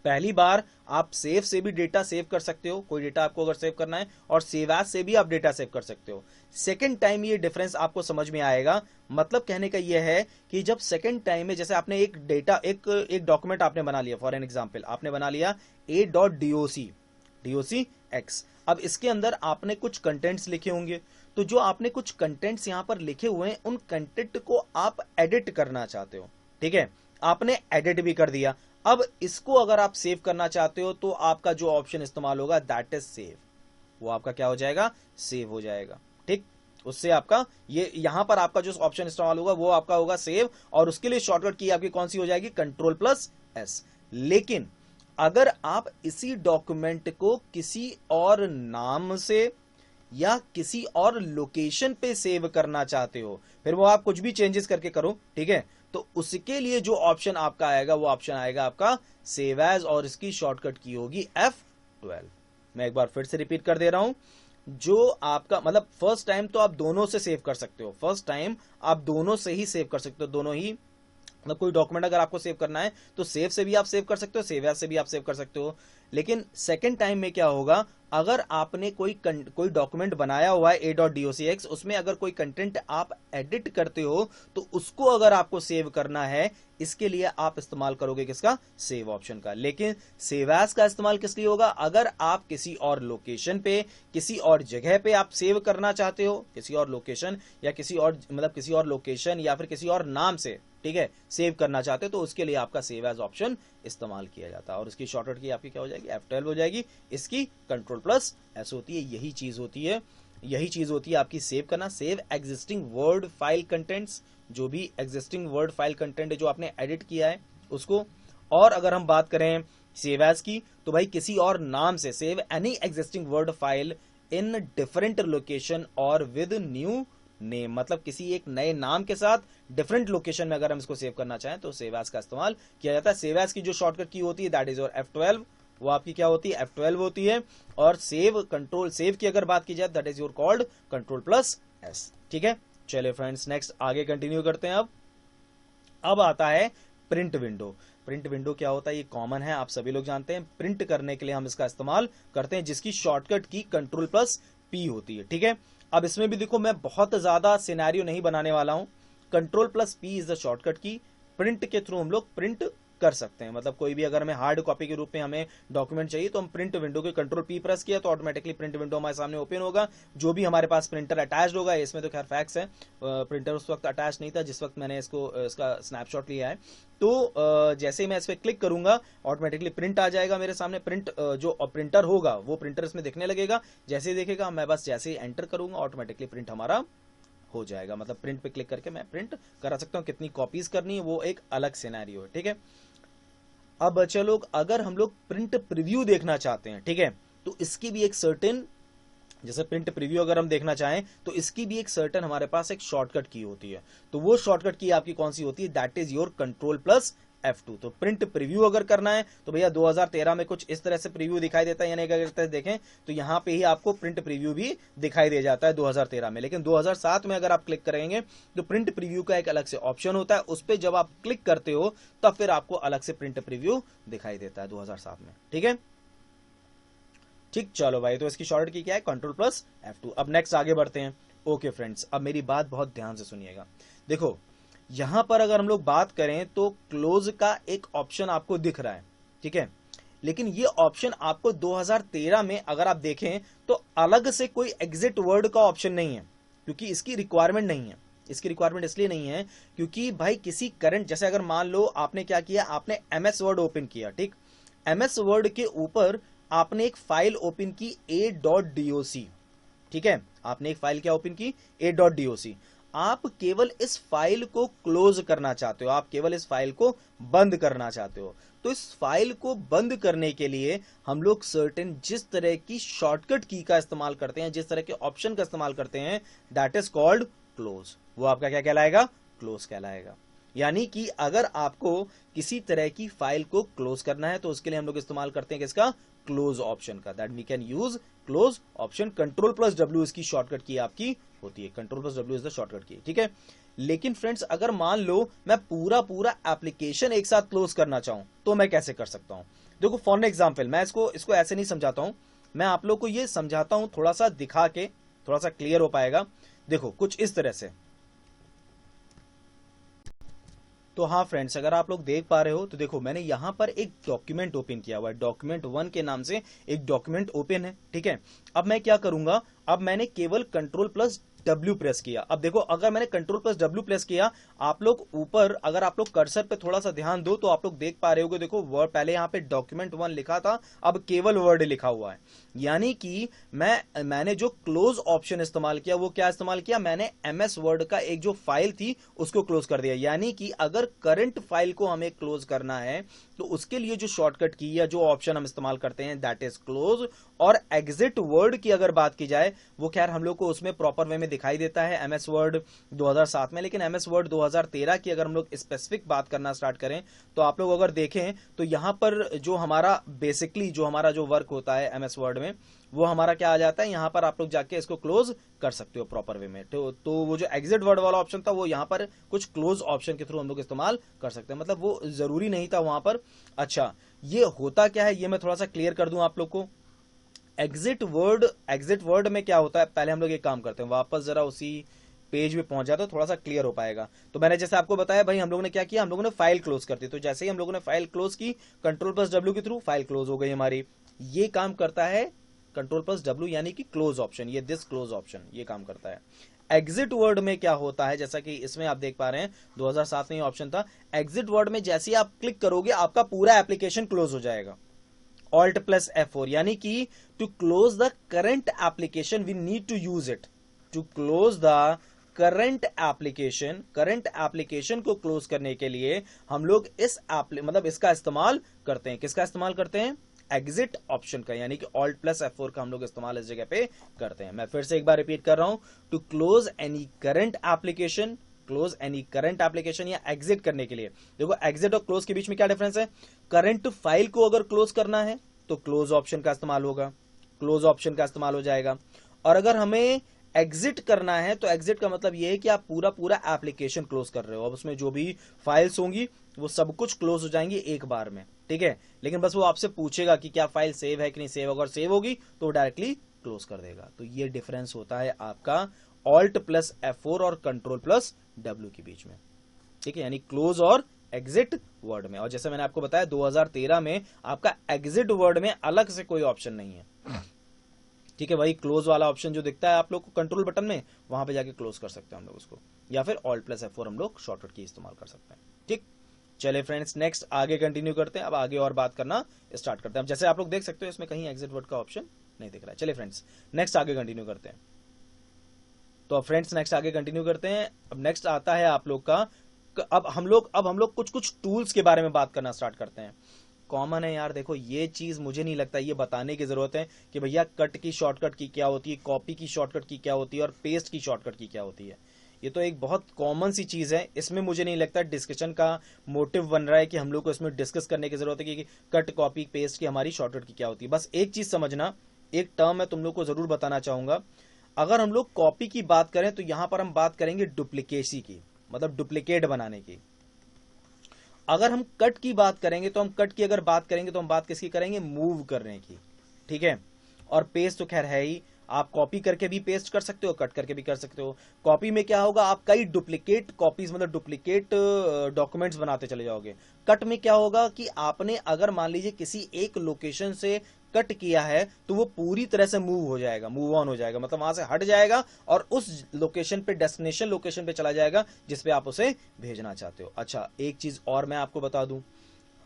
पहली बार आप सेव से भी डेटा सेव कर सकते हो, कोई डेटा आपको अगर सेव करना है, और सेव एज से भी आप डेटा सेव कर सकते हो। सेकंड टाइम ये डिफरेंस आपको समझ में आएगा। मतलब कहने का ये है कि जब सेकंड टाइम में जैसे आपने एक डेटा एक डॉक्यूमेंट आपने बना लिया, फॉर एन एग्जांपल आपने बना लिया a.doc x। अब इसके अंदर आपने कुछ कंटेंट्स लिखे होंगे, तो जो आपने कुछ कंटेंट्स यहां पर लिखे हुए हैं उन कंटेंट को आप एडिट करना चाहते हो, ठीक है, आपने एडिट भी कर दिया। अब इसको अगर आप सेव करना चाहते हो तो आपका जो ऑप्शन इस्तेमाल होगा दैट इज सेव, वो आपका क्या हो जाएगा, सेव हो जाएगा, ठीक। उससे आपका ये यहां पर आपका जो ऑप्शन इस्तेमाल होगा वो आपका होगा सेव, और उसके लिए शॉर्टकट की आपकी कौन सी हो जाएगी, Ctrl+S। लेकिन अगर आप इसी डॉक्यूमेंट को किसी और नाम से या किसी और लोकेशन पे सेव करना चाहते हो, फिर वो आप कुछ भी चेंजेस करके करो, ठीक है, तो उसके लिए जो ऑप्शन आपका आएगा वो ऑप्शन आएगा आपका सेव एज, और इसकी शॉर्टकट की होगी F12। मैं एक बार फिर से रिपीट कर दे रहा हूं, जो आपका मतलब फर्स्ट टाइम तो आप दोनों से सेव कर सकते हो, फर्स्ट टाइम आप दोनों से ही सेव कर सकते हो, दोनों ही, मतलब कोई डॉक्यूमेंट अगर आपको सेव करना है तो सेव से भी आप सेव कर सकते हो, सेव एज से भी आप सेव कर सकते हो। लेकिन सेकंड टाइम में क्या होगा, अगर आपने कोई डॉक्यूमेंट बनाया हुआ है a.docx, उसमें अगर कोई कंटेंट आप एडिट करते हो तो उसको अगर आपको सेव करना है, इसके लिए आप इस्तेमाल करोगे किसका, सेव ऑप्शन का। लेकिन सेव एज का इस्तेमाल किस लिए होगा, अगर आप किसी और लोकेशन पे, किसी और जगह पे आप सेव करना चाहते हो, किसी और लोकेशन या किसी और मतलब किसी और लोकेशन या फिर किसी और नाम से, ठीक है, सेव करना चाहते हो, तो उसके लिए आपका सेव एज ऑप्शन इस्तेमाल किया जाता है। और इसकी शॉर्टकट की आपकी क्या हो जाएगी, F12 हो जाएगी, इसकी Ctrl+S होती है। यही चीज होती है, यही चीज होती है आपकी सेव करना, save existing word file contents, जो भी एग्जिस्टिंग वर्ड फाइल कंटेंट है जो आपने एडिट किया है उसको। और अगर हम बात करें सेव एज की, तो भाई किसी और नाम से, save any existing word file in different location और विद न्यू नेम, मतलब किसी एक नए नाम के साथ डिफरेंट लोकेशन में अगर हम इसको सेव करना चाहें तो सेव एज का इस्तेमाल किया जाता है। सेव एज की जो शॉर्टकट की होती है दैट इज योर F12, वो आपकी क्या होती है, F12 होती है। और सेव की अगर बात की जाए that is your called Ctrl+S, ठीक है। चलिए फ्रेंड्स, नेक्स्ट आगे कंटिन्यू करते हैं। अब आता है प्रिंट विंडो। प्रिंट विंडो क्या होता है, ये कॉमन है, आप सभी लोग जानते हैं। प्रिंट करने के लिए हम इसका इस्तेमाल करते हैं, जिसकी शॉर्टकट की Ctrl+P होती है, ठीक है। अब इसमें भी देखो, मैं बहुत ज्यादा सिनेरियो नहीं बनाने वाला हूं। Ctrl+P इज द शॉर्टकट की। प्रिंट के थ्रू हम लोग प्रिंट कर सकते हैं, मतलब कोई भी अगर हमें हार्ड कॉपी के रूप में हमें डॉक्यूमेंट चाहिए तो हम प्रिंट विंडो के Ctrl+P प्रेस किया तो ऑटोमेटिकली प्रिंट विंडो हमारे सामने ओपन होगा। जो भी हमारे पास प्रिंटर अटैच्ड होगा, इसमें तो खैर फैक्स है, प्रिंटर उस वक्त अटैच नहीं था जिस वक्त मैंने इसका स्नैपशॉट लिया है। तो जैसे ही मैं इस पर क्लिक करूंगा ऑटोमेटिकली प्रिंट आ जाएगा मेरे सामने। प्रिंट जो प्रिंटर होगा वो प्रिंटर इसमें दिखने लगेगा। जैसे ही देखेगा, मैं बस जैसे ही एंटर करूंगा ऑटोमेटिकली प्रिंट हमारा हो जाएगा। मतलब प्रिंट पे क्लिक करके मैं प्रिंट करा सकता हूँ। कितनी कॉपीज करनी है वो एक अलग सिनेरियो है, ठीक है। अब चलो, अगर हम लोग प्रिंट प्रीव्यू देखना चाहते हैं, ठीक है, तो इसकी भी एक सर्टेन, जैसे प्रिंट प्रीव्यू अगर हम देखना चाहें तो इसकी भी एक सर्टेन हमारे पास एक शॉर्टकट की होती है। तो वो शॉर्टकट की आपकी कौन सी होती है, दैट इज योर Ctrl+F2। तो प्रिंट प्रीव्यू अगर करना है तो भैया 2013 में कुछ इस तरह से प्रीव्यू दिखाई देता है, यानी अगर देखें तो यहाँ पे ही आपको प्रिंट प्रीव्यू भी दिखाई दे जाता है 2013 में। लेकिन 2007 में अगर आप क्लिक करेंगे तो प्रिंट प्रीव्यू का एक अलग से ऑप्शन होता है, उस पर जब आप क्लिक करते हो तब फिर आपको अलग से प्रिंट प्रीव्यू दिखाई देता है 2007 में, ठीक है। ठीक, चलो भाई, तो इसकी शॉर्टकट की क्या है, Ctrl+F2। अब नेक्स्ट आगे बढ़ते हैं। ओके फ्रेंड्स, अब मेरी बात बहुत ध्यान से सुनिएगा। देखो, यहां पर अगर हम लोग बात करें तो क्लोज का एक ऑप्शन आपको दिख रहा है, ठीक है, लेकिन ये ऑप्शन आपको 2013 में अगर आप देखें तो अलग से कोई एग्जिट वर्ड का ऑप्शन नहीं है, क्योंकि इसकी रिक्वायरमेंट नहीं है। इसकी रिक्वायरमेंट इसलिए नहीं है क्योंकि भाई किसी करंट, जैसे अगर मान लो आपने क्या किया, आपने MS वर्ड ओपन किया, ठीक, MS वर्ड के ऊपर आपने एक फाइल ओपन की a.doc, ठीक है, आपने एक फाइल क्या ओपन की, a.doc। आप केवल इस फाइल को क्लोज करना चाहते हो, आप केवल इस फाइल को बंद करना चाहते हो। तो इस फाइल को बंद करने के लिए हम लोग सर्टेन जिस तरह की शॉर्टकट की का इस्तेमाल करते हैं, जिस तरह के ऑप्शन का इस्तेमाल करते हैं, दैट इज कॉल्ड क्लोज। वो आपका क्या कहलाएगा, क्लोज कहलाएगा। यानी कि अगर आपको किसी तरह की फाइल को क्लोज करना है तो उसके लिए हम लोग इस्तेमाल करते हैं किसका, क्लोज ऑप्शन का। That we can use close option. Ctrl+W इसकी शॉर्टकट की आपकी होती है, Ctrl+W इज द शॉर्टकट की, ठीक है। लेकिन फ्रेंड्स, अगर मान लो मैं पूरा एप्लीकेशन एक साथ क्लोज करना चाहूं तो मैं कैसे कर सकता हूं। देखो फॉर एग्जाम्पल मैं इसको ऐसे नहीं समझाता हूं, मैं आप लोग को ये समझाता हूं थोड़ा सा दिखा के, थोड़ा सा क्लियर हो पाएगा। देखो कुछ इस तरह से। तो हाँ फ्रेंड्स, अगर आप लोग देख पा रहे हो तो देखो मैंने यहां पर एक डॉक्यूमेंट ओपन किया हुआ है, डॉक्यूमेंट 1 के नाम से एक डॉक्यूमेंट ओपन है, ठीक है। अब मैं क्या करूंगा, अब मैंने केवल कंट्रोल प्लस W प्रेस किया। अब देखो अगर मैंने कंट्रोल प्लस W प्रेस किया, आप लोग ऊपर अगर आप लोग कर्सर पे थोड़ा सा ध्यान दो तो आप लोग देख पा रहे होगे, देखो वर्ड पहले यहाँ पे डॉक्यूमेंट 1 लिखा था, अब केवल वर्ड लिखा हुआ है। यानी कि मैंने जो क्लोज ऑप्शन इस्तेमाल किया वो क्या इस्तेमाल किया, मैंने MS वर्ड का एक जो फाइल थी उसको क्लोज कर दिया। यानी कि अगर करंट फाइल को हमें क्लोज करना है तो उसके लिए जो शॉर्टकट की या जो ऑप्शन हम इस्तेमाल करते हैं दैट इज क्लोज। और एग्जिट वर्ड की अगर बात की जाए, वो खैर हम लोग को उसमें प्रॉपर वे में दिखाई देता है MS वर्ड 2007 में, लेकिन MS वर्ड 2013 की अगर हम लोग स्पेसिफिक बात करना स्टार्ट करें तो आप लोग अगर देखें तो यहां पर जो हमारा बेसिकली जो हमारा जो वर्क होता है MS वर्ड में, वो हमारा क्या आ जाता है, यहां पर आप लोग जाके इसको क्लोज कर सकते हो प्रॉपर वे में। तो वो जो एग्जिट वर्ड वाला ऑप्शन था वो यहां पर कुछ क्लोज ऑप्शन के थ्रू हम लोग इस्तेमाल कर सकते हैं, मतलब वो जरूरी नहीं था वहां पर। अच्छा, ये होता क्या है ये मैं थोड़ा सा क्लियर कर दूं आप लोग को। एग्जिट वर्ड में क्या होता है, पहले हम लोग एक काम करते हैं, वापस जरा उसी पेज पे पहुंच जाता, तो थोड़ा सा क्लियर हो पाएगा। तो मैंने जैसे आपको बताया भाई, हम लोगों ने क्या किया, हम लोगों ने फाइल क्लोज कर दी। तो जैसे ही हम लोगों ने फाइल क्लोज की, कंट्रोल प्लस W के थ्रू फाइल क्लोज हो गई हमारी। ये काम करता है कंट्रोल प्लस W, यानी कि क्लोज ऑप्शन, ये दिस क्लोज ऑप्शन ये काम करता है। एग्जिट वर्ड में क्या होता है, जैसा कि इसमें आप देख पा रहे हैं 2007 में ये ऑप्शन था। एग्जिट वर्ड में जैसे ही आप क्लिक करोगे आपका पूरा एप्लीकेशन क्लोज हो जाएगा। Alt plus F4, यानी कि to close the current application we need to use it. To close the current application को क्लोज करने के लिए हम लोग इस मतलब इसका इस्तेमाल करते हैं। किसका इस्तेमाल करते हैं, एग्जिट ऑप्शन का, यानी कि Alt plus F4 का हम लोग इस्तेमाल इस जगह पे करते हैं। मैं फिर से एक बार रिपीट कर रहा हूं, to close any current application या एग्जिट करने के लिए। देखो एग्जिट और क्लोज के बीच में क्या डिफरेंस है, करंट फाइल को अगर क्लोज करना है तो क्लोज ऑप्शन का इस्तेमाल होगा, क्लोज ऑप्शन का इस्तेमाल हो जाएगा। और अगर हमें एग्जिट करना है तो एग्जिट का मतलब यह है कि आप पूरा एप्लीकेशन क्लोज कर रहे हो। अब उसमें जो भी फाइल्स होंगी वो सब कुछ क्लोज हो जाएंगी एक बार में, ठीक है। लेकिन बस वो आपसे पूछेगा कि क्या फाइल सेव है कि नहीं सेव, अगर सेव होगी तो डायरेक्टली क्लोज कर देगा। तो ये डिफरेंस होता है आपका Alt plus F4 और कंट्रोल प्लस W के बीच में, ठीक है, यानी क्लोज और एग्जिट वर्ड में। और जैसे मैंने आपको बताया 2013 में आपका एग्जिट वर्ड में अलग से कोई ऑप्शन नहीं है, ठीक है। वही क्लोज वाला ऑप्शन जो दिखता है आप लोग को कंट्रोल बटन में, वहां पे जाके क्लोज कर सकते हैं हम लोग उसको, या फिर Alt plus F4 हम लोग शॉर्टकट की इस्तेमाल कर सकते हैं, ठीक। चले फ्रेंड्स, नेक्स्ट आगे कंटिन्यू करते हैं। अब आगे और बात करना स्टार्ट करते हैं। अब जैसे आप लोग देख सकते हो इसमें कहीं एग्जिट वर्ड का ऑप्शन नहीं दिख रहा है। चले फ्रेंड्स, नेक्स्ट आगे कंटिन्यू करते हैं। तो फ्रेंड्स नेक्स्ट आगे कंटिन्यू करते हैं। अब नेक्स्ट आता है आप लोग का, अब हम लोग कुछ टूल्स के बारे में बात करना स्टार्ट करते हैं। कॉमन है यार, देखो ये चीज मुझे नहीं लगता ये बताने की जरूरत है कि भैया कट की शॉर्टकट की क्या होती है, कॉपी की शॉर्टकट की क्या होती है और पेस्ट की शॉर्टकट की क्या होती है। ये तो एक बहुत कॉमन सी चीज है, इसमें मुझे नहीं लगता डिस्कशन का मोटिव बन रहा है कि हम लोग को इसमें डिस्कस करने की जरूरत है कि कट कॉपी पेस्ट की हमारी शॉर्टकट की क्या होती है। बस एक चीज समझना, एक टर्म मैं तुम लोग को जरूर बताना चाहूंगा। अगर हम लोग कॉपी की बात करें तो यहां पर हम बात करेंगे डुप्लीकेसी की, मतलब डुप्लीकेट बनाने की। अगर हम कट की बात करेंगे तो हम कट की अगर बात करेंगे तो हम बात किसकी करेंगे, मूव करने की, ठीक है। और पेस्ट तो खैर है ही, आप कॉपी करके भी पेस्ट कर सकते हो, कट करके भी कर सकते हो। कॉपी में क्या होगा, आप कई डुप्लीकेट कॉपीज मतलब डुप्लीकेट डॉक्यूमेंट्स बनाते चले जाओगे। कट में क्या होगा कि आपने अगर मान लीजिए किसी एक लोकेशन से कट किया है तो वो पूरी तरह से मूव हो जाएगा, मूव ऑन हो जाएगा, मतलब वहां से हट जाएगा और उस लोकेशन पे, डेस्टिनेशन लोकेशन पे चला जाएगा जिस पे आप उसे भेजना चाहते हो। अच्छा, एक चीज और मैं आपको बता दूं,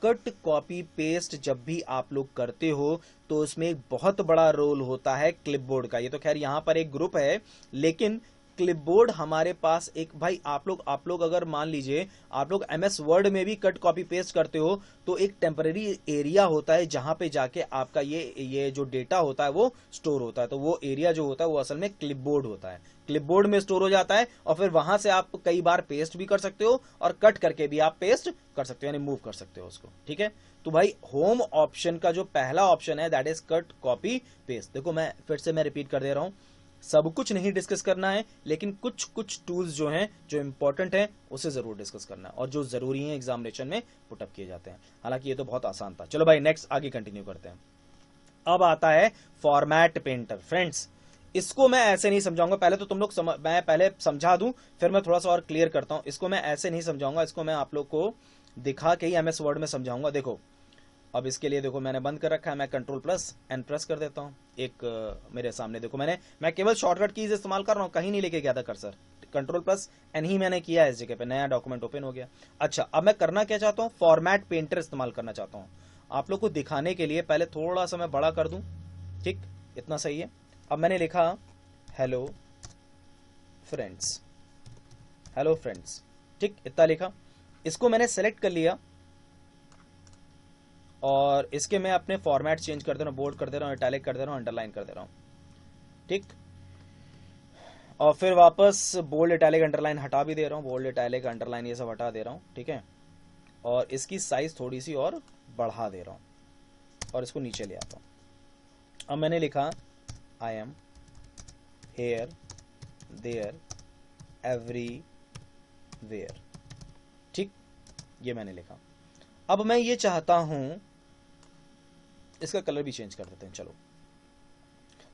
कट कॉपी पेस्ट जब भी आप लोग करते हो तो उसमें एक बहुत बड़ा रोल होता है क्लिपबोर्ड का। ये तो खैर यहां पर एक ग्रुप है, लेकिन क्लिपबोर्ड हमारे पास एक, भाई आप लोग अगर मान लीजिए आप लोग MS वर्ड में भी कट कॉपी पेस्ट करते हो तो एक टेम्पररी एरिया होता है जहां पे जाके आपका ये जो डेटा होता है वो स्टोर होता है। तो वो एरिया जो होता है वो असल में क्लिपबोर्ड होता है, क्लिपबोर्ड में स्टोर हो जाता है और फिर वहां से आप कई बार पेस्ट भी कर सकते हो और कट करके भी आप पेस्ट कर सकते हो, यानी मूव कर सकते हो उसको, ठीक है। तो भाई होम ऑप्शन का जो पहला ऑप्शन है that is cut copy paste. देखो मैं फिर से रिपीट कर दे रहा हूं, सब कुछ नहीं डिस्कस करना है, लेकिन कुछ कुछ टूल्स जो हैं जो इंपॉर्टेंट हैं उसे जरूर डिस्कस करना है और जो जरूरी है एग्जामिनेशन में पुटअप किए जाते हैं। हालांकि ये तो बहुत आसान था। चलो भाई नेक्स्ट आगे कंटिन्यू करते हैं। अब आता है फॉर्मेट पेंटर। फ्रेंड्स इसको मैं ऐसे नहीं समझाऊंगा, पहले तो तुम लोग मैं पहले समझा दूं फिर मैं थोड़ा सा और क्लियर करता हूं। इसको मैं ऐसे नहीं समझाऊंगा, इसको मैं आप लोग को दिखा के ही एमएस वर्ड में समझाऊंगा। देखो अब इसके लिए देखो मैंने बंद कर रखा है, मैं कंट्रोल प्लस एन प्रेस कर देता हूँ। एक मेरे सामने देखो मैं केवल शॉर्टकट कीज इस्तेमाल कर रहा हूँ, कहीं नहीं लेके गया था कर्सर। कंट्रोल प्लस एन ही मैंने किया है, इस जगह पे नया डॉक्यूमेंट ओपन हो गया। अच्छा अब मैं करना क्या चाहता हूँ, फॉर्मेट पेंटर इस्तेमाल करना चाहता हूँ। आप लोग को दिखाने के लिए पहले थोड़ा सा मैं बड़ा कर दूं, ठीक, इतना सही है। अब मैंने लिखा हेलो फ्रेंड्स, हेलो फ्रेंड्स, ठीक, इतना लिखा। इसको मैंने सेलेक्ट कर लिया और इसके मैं अपने फॉर्मेट चेंज कर दे रहा हूँ, बोल्ड कर दे रहा हूँ, इटैलिक कर दे रहा हूँ, अंडरलाइन कर दे रहा हूँ, ठीक। और फिर वापस बोल्ड इटैलिक अंडरलाइन हटा भी दे रहा हूँ, बोल्ड इटैलिक अंडरलाइन ये सब हटा दे रहा हूँ, ठीक है। और इसकी साइज थोड़ी सी और बढ़ा दे रहा हूँ और इसको नीचे ले आता हूँ। अब मैंने लिखा I am here there everywhere, ठीक, ये मैंने लिखा। अब मैं ये चाहता हूं, इसका कलर भी चेंज कर देते हैं, चलो।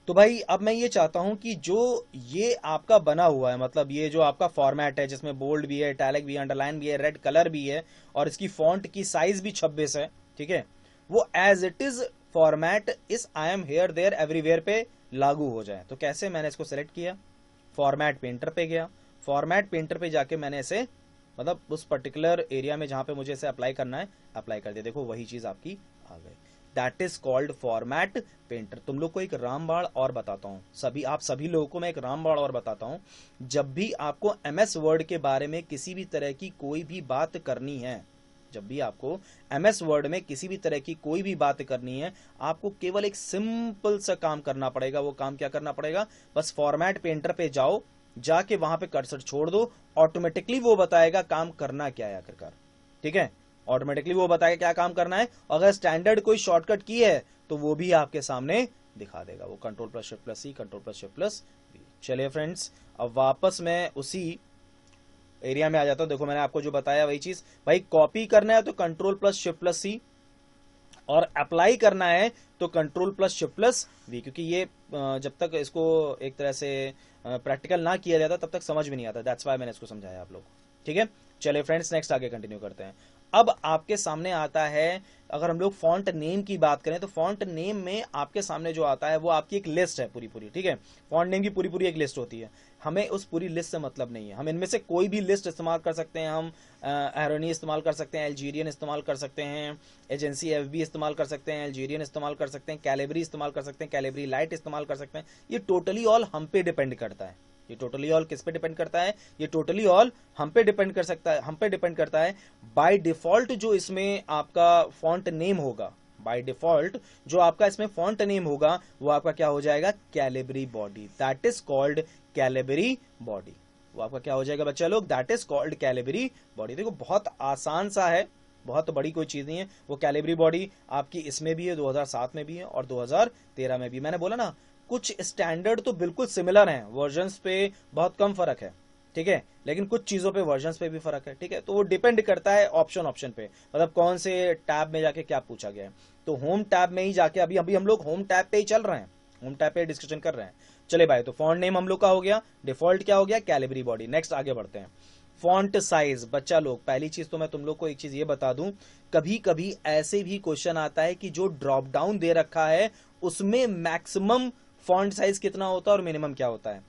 तो भाई अब मैं ये चाहता हूं कि जो ये आपका बना हुआ है, मतलब ये जो आपका फॉर्मेट है जिसमें बोल्ड भी है, इटैलिक भी है, अंडरलाइन भी है, रेड कलर भी है और इसकी फॉन्ट की साइज भी 26 है, ठीक है, वो एज इट इज फॉर्मेट इस I am here there everywhere पे लागू हो जाए। तो कैसे, मैंने इसको सेलेक्ट किया, फॉर्मेट पेंटर पे गया, फॉर्मेट पेंटर पे जाके मैंने इसे मतलब उस पर्टिकुलर एरिया में जहां पे मुझे इसे अप्लाई करना है अप्लाई कर दिया। देखो वही चीज आपकी आ गई। That is called format painter. तुम लोग को एक रामबाण और बताता हूं, आप सभी लोगों को मैं एक रामबाण और बताता हूं। जब भी आपको एमएस वर्ड के बारे में किसी भी तरह की कोई भी बात करनी है, जब भी आपको एमएस वर्ड में किसी भी तरह की कोई भी बात करनी है, आपको केवल एक सिंपल सा काम करना पड़ेगा। वो काम क्या करना पड़ेगा, बस फॉर्मेट पेंटर पे जाओ, जाके वहां पे कर्सर छोड़ दो, ऑटोमेटिकली वो बताएगा काम करना क्या है आखिरकार, ठीक है, ऑटोमेटिकली वो बताएगा क्या काम करना है। अगर स्टैंडर्ड कोई शॉर्टकट की है तो वो भी आपके सामने दिखा देगा, वो control plus shift plus C, control plus shift plus V. चलिए फ्रेंड्स अब वापस मैं उसी एरिया में आ जाता हूं। देखो मैंने आपको जो बताया वही चीज, भाई कॉपी करना है तो control plus shift plus C और अप्लाई करना है तो control plus shift plus V, क्योंकि ये जब तक इसको एक तरह से प्रैक्टिकल ना किया जाता तब तक समझ में नहीं आता। दैट्स वाई मैंने इसको समझाया आप लोग, ठीक है। चलिए फ्रेंड्स नेक्स्ट आगे कंटिन्यू करते हैं। अब आपके सामने आता है, अगर हम लोग फॉन्ट नेम की बात करें तो फॉन्ट नेम में आपके सामने जो आता है वो आपकी एक लिस्ट है पूरी पूरी, ठीक है। फॉन्ट नेम की पूरी पूरी एक लिस्ट होती है। हमें उस पूरी लिस्ट से मतलब नहीं है, हम इनमें से कोई भी लिस्ट इस्तेमाल कर सकते हैं। हम एरोनी इस्तेमाल कर सकते हैं, एल्जीरियन इस्तेमाल कर सकते हैं, एजेंसी एफबी इस्तेमाल कर सकते हैं, एल्जीरियन इस्तेमाल कर सकते हैं, कैलिबरी इस्तेमाल कर सकते हैं, कैलिबरी लाइट इस्तेमाल कर सकते हैं। ये टोटली ऑल हम पे डिपेंड करता है। ये टोटली ऑल किस पे डिपेंड करता है, ये टोटली ऑल हम पे डिपेंड कर सकता है, हम पे डिपेंड करता है। बाय डिफॉल्ट जो इसमें आपका फॉन्ट नेम होगा, बाय डिफॉल्ट जो आपका इसमें फॉन्ट नेम होगा वो आपका क्या हो जाएगा, Calibri body. That is called Calibri body. वो आपका क्या हो जाएगा बच्चा लोग, that is called Calibri body. देखो बहुत आसान सा है, बहुत बड़ी कोई चीज नहीं है। वो कैलिबरी बॉडी आपकी इसमें भी है, 2007 में भी है और 2013 में भी। मैंने बोला ना कुछ स्टैंडर्ड तो बिल्कुल सिमिलर हैं, वर्जन्स पे बहुत कम फर्क है, ठीक है, लेकिन कुछ चीजों पे वर्जन्स पे भी फर्क है, ठीक है। तो वो डिपेंड करता है ऑप्शन पे, मतलब कौन से टैब में जाके क्या पूछा गया है। तो होम टैब में ही जाके अभी अभी हम लोग होम टैब पे ही चल रहे हैं, होम टैब पे डिस्कशन कर रहे हैं। चले भाई, तो फॉन्ट नेम हम लोग का हो गया, डिफॉल्ट क्या हो गया, कैलिबरी बॉडी। नेक्स्ट आगे बढ़ते हैं। फॉन्ट साइज, बच्चा लोग पहली चीज तो मैं तुम लोग को एक चीज ये बता दूं, कभी कभी ऐसे भी क्वेश्चन आता है कि जो ड्रॉप डाउन दे रखा है उसमें मैक्सिमम फॉन्ट साइज कितना होता है और मिनिमम क्या होता है।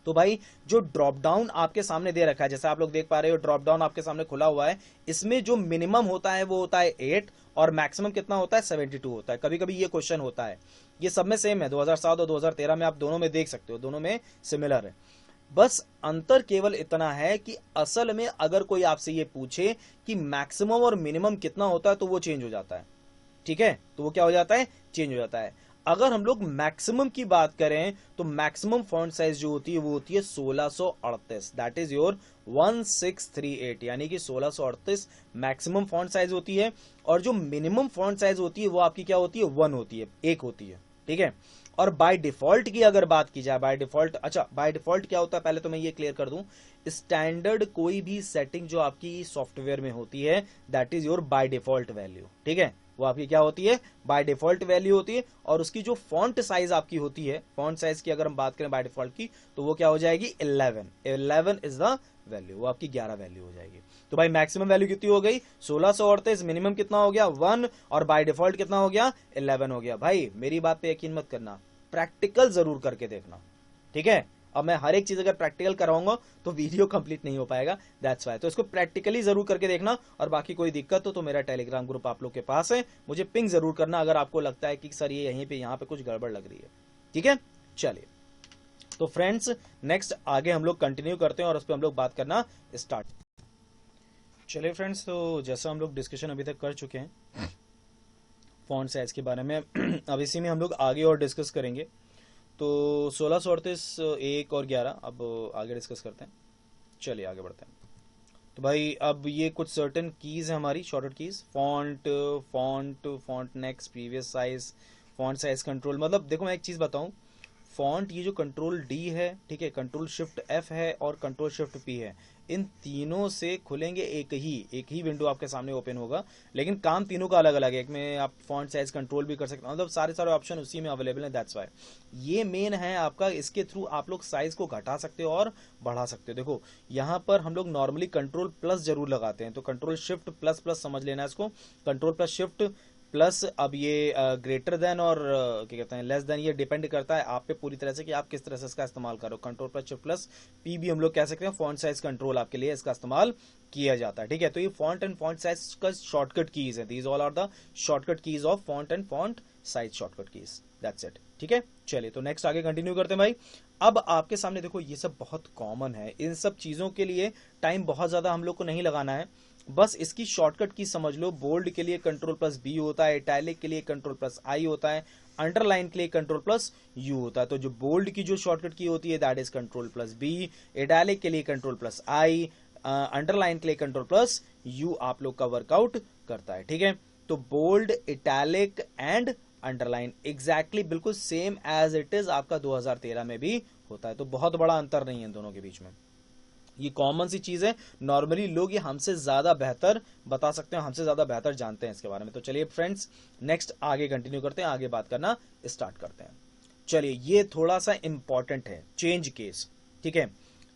तो भाई जो ड्रॉप डाउन आपके सामने दे रखा है, जैसे आप लोग देख पा रहे हो ड्रॉप डाउन आपके सामने खुला हुआ है, इसमें जो मिनिमम होता है वो होता है 8 और मैक्सिमम कितना होता है 72 होता है। कभी कभी ये क्वेश्चन होता है, ये सब में सेम है, 2007 और 2013 में आप दोनों में देख सकते हो, दोनों में सिमिलर है। बस अंतर केवल इतना है कि असल में अगर कोई आपसे ये पूछे कि मैक्सिमम और मिनिमम कितना होता है तो वो चेंज हो जाता है, ठीक है, तो वो क्या हो जाता है, चेंज हो जाता है। अगर हम लोग मैक्सिमम की बात करें तो मैक्सिमम फॉन्ट साइज जो होती है वो होती है 1638, दैट इज योर 1638, यानी कि 1638 मैक्सिमम फॉन्ट साइज होती है। और जो मिनिमम फॉन्ट साइज होती है वो आपकी क्या होती है, 1 होती है, 1 होती है, ठीक है। और बाय डिफॉल्ट की अगर बात की जाए, बाय डिफॉल्ट, अच्छा बाय डिफॉल्ट क्या होता है पहले तो मैं ये क्लियर कर दूं, स्टैंडर्ड कोई भी सेटिंग जो आपकी सॉफ्टवेयर में होती है that is your by default value, ठीक है, वो आपकी क्या होती है, बाय डिफॉल्ट वैल्यू होती है। और उसकी जो फॉन्ट साइज आपकी होती है, फॉन्ट साइज की अगर हम बात करें बाय डिफॉल्ट की, तो वो क्या हो जाएगी 11 इज द वैल्यू, वो आपकी 11 वैल्यू हो जाएगी। तो भाई मैक्सिमम वैल्यू कितनी हो गई 1638, मिनिमम कितना हो गया 1, और बाय डिफॉल्ट कितना हो गया 11 हो गया। भाई मेरी बात पे यकीन मत करना, प्रैक्टिकल जरूर करके देखना, ठीक है। अब मैं हर एक चीज अगर प्रैक्टिकल कराऊंगा तो वीडियो कंप्लीट नहीं हो पाएगा, दैट्स वाई। तो इसको प्रैक्टिकली जरूर करके देखना, और बाकी कोई दिक्कत हो तो मेरा टेलीग्राम ग्रुप आप लोग के पास है, मुझे पिंग जरूर करना अगर आपको लगता है कि सर ये यहीं पे यहाँ पे कुछ गड़बड़ लग रही है, ठीक है। चलिए तो फ्रेंड्स नेक्स्ट आगे हम लोग कंटिन्यू करते हैं और उस पर हम लोग बात करना स्टार्ट। चलिए फ्रेंड्स, तो जैसा हम लोग डिस्कशन अभी तक कर चुके हैं फॉन्ट साइज के बारे में, अब इसी में हम लोग आगे और डिस्कस करेंगे। तो 1638, 1 और 11 अब आगे डिस्कस करते हैं। चलिए आगे बढ़ते हैं। तो भाई अब ये कुछ सर्टेन कीज है हमारी, shortcut keys, font, font next, previous size, font size control. मतलब देखो मैं एक चीज बताऊं, फॉन्ट ये जो कंट्रोल डी है, ठीक है, कंट्रोल शिफ्ट एफ है और कंट्रोल शिफ्ट पी है, इन तीनों से खुलेंगे एक ही विंडो आपके सामने ओपन होगा, लेकिन काम तीनों का अलग अलग है। एक में आप फॉन्ट साइज कंट्रोल भी कर सकते हैं, मतलब सारे ऑप्शन उसी में अवेलेबल है, दैट्स वाई ये मेन है आपका। इसके थ्रू आप लोग साइज को घटा सकते हो और बढ़ा सकते हो। देखो यहाँ पर हम लोग नॉर्मली कंट्रोल प्लस जरूर लगाते हैं, तो कंट्रोल शिफ्ट प्लस प्लस समझ लेना है इसको, कंट्रोल प्लस शिफ्ट प्लस। अब ये ग्रेटर देन और क्या कहते हैं लेस देन, ये डिपेंड करता है आप पे पूरी तरह से कि आप किस तरह से इसका इस्तेमाल करो। Control plus shift plus P भी हम लोग कह सकते हैं, फॉन्ट साइज कंट्रोल आपके लिए इसका इस्तेमाल किया जाता है, ठीक है। तो ये फॉन्ट एंड फॉन्ट साइज का शॉर्टकट कीज है, these all are the shortcut keys of font and font size shortcut keys, that's it, ठीक है। चलिए तो नेक्स्ट आगे कंटिन्यू करते हैं भाई। अब आपके सामने देखो ये सब बहुत कॉमन है, इन सब चीजों के लिए टाइम बहुत ज्यादा हम लोग को नहीं लगाना है, बस इसकी शॉर्टकट की समझ लो। बोल्ड के लिए कंट्रोल प्लस बी होता है, इटैलिक के लिए कंट्रोल प्लस आई होता है, अंडरलाइन के लिए कंट्रोल प्लस यू होता है। तो जो बोल्ड की जो शॉर्टकट की होती है that is control plus B, italic के लिए कंट्रोल प्लस आई, अंडरलाइन के लिए कंट्रोल प्लस यू आप लोग का वर्कआउट करता है, ठीक है। तो bold, italic and underline exactly बिल्कुल सेम एज इट इज आपका 2013 में भी होता है, तो बहुत बड़ा अंतर नहीं है इन दोनों के बीच में। ये कॉमन सी चीज है, नॉर्मली लोग ये हमसे ज्यादा बेहतर बता सकते हैं, हमसे ज्यादा बेहतर जानते हैं इसके बारे में। तो चलिए फ्रेंड्स नेक्स्ट आगे कंटिन्यू करते हैं, आगे बात करना स्टार्ट करते हैं। चलिए ये थोड़ा सा इंपॉर्टेंट है, चेंज केस, ठीक है।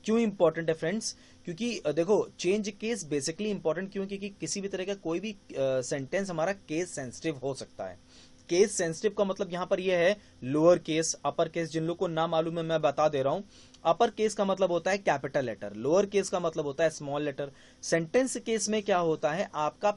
क्यों इंपॉर्टेंट है फ्रेंड्स, क्योंकि देखो चेंज केस बेसिकली इंपॉर्टेंट क्यों, क्योंकि किसी भी तरह का कोई भी सेंटेंस हमारा केस सेंसिटिव हो सकता है। केस सेंसिटिव का मतलब यहां पर यह है लोअर केस, अपर केस, जिन लोग को ना मालूम है मैं बता दे रहा हूं। अपर केस का मतलब होता है कैपिटल लेटर, लोअर केस का मतलब होता है स्मॉल लेटर। सेंटेंस केस में क्या होता है, आपका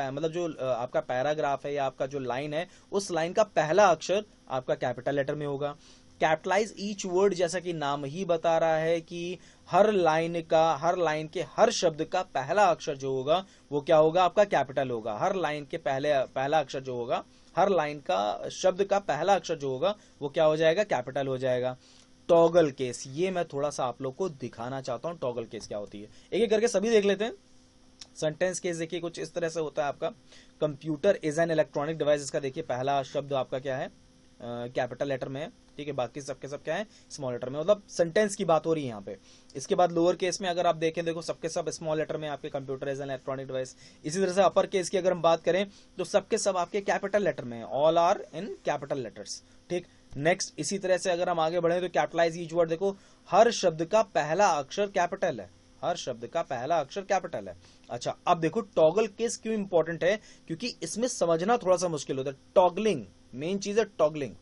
मतलब जो आपका पैराग्राफ है या आपका जो लाइन है, उस लाइन का पहला अक्षर आपका कैपिटल लेटर में होगा। कैपिटलाइज ईच वर्ड, जैसा कि नाम ही बता रहा है कि हर लाइन के हर शब्द का पहला अक्षर जो होगा वो क्या होगा, आपका कैपिटल होगा। हर लाइन के पहला अक्षर जो होगा, हर लाइन का शब्द का पहला अक्षर जो होगा वो क्या हो जाएगा, कैपिटल हो जाएगा। टॉगल केस, ये मैं थोड़ा सा आप लोग को दिखाना चाहता हूं टॉगल केस क्या होती है, एक एक करके सभी देख लेते हैं। सेंटेंस केस देखिए कुछ इस तरह से होता है आपका, computer is an electronic device, इसका देखिए पहला शब्द आपका क्या है, कैपिटल लेटर में है, ठीक है, बाकी सबके सब क्या है स्मॉल लेटर में, मतलब सेंटेंस की बात हो रही है यहाँ पे। इसके बाद लोअर केस में अगर आप देखें, देखो सबके सब स्मॉल लेटर में आपके computer is an electronic device. इसी तरह से अपर केस की अगर हम बात करें तो सबके सब आपके कैपिटल लेटर में है, all are in capital letters, ठीक। नेक्स्ट इसी तरह से अगर हम आगे बढ़े तो कैपिटलाइज ईच वर्ड, देखो हर शब्द का पहला अक्षर कैपिटल है, हर शब्द का पहला अक्षर कैपिटल है। अच्छा अब देखो टॉगल केस क्यों इंपॉर्टेंट है, क्योंकि इसमें समझना थोड़ा सा मुश्किल होता है। टॉगलिंग मेन चीज है, टॉगलिंग।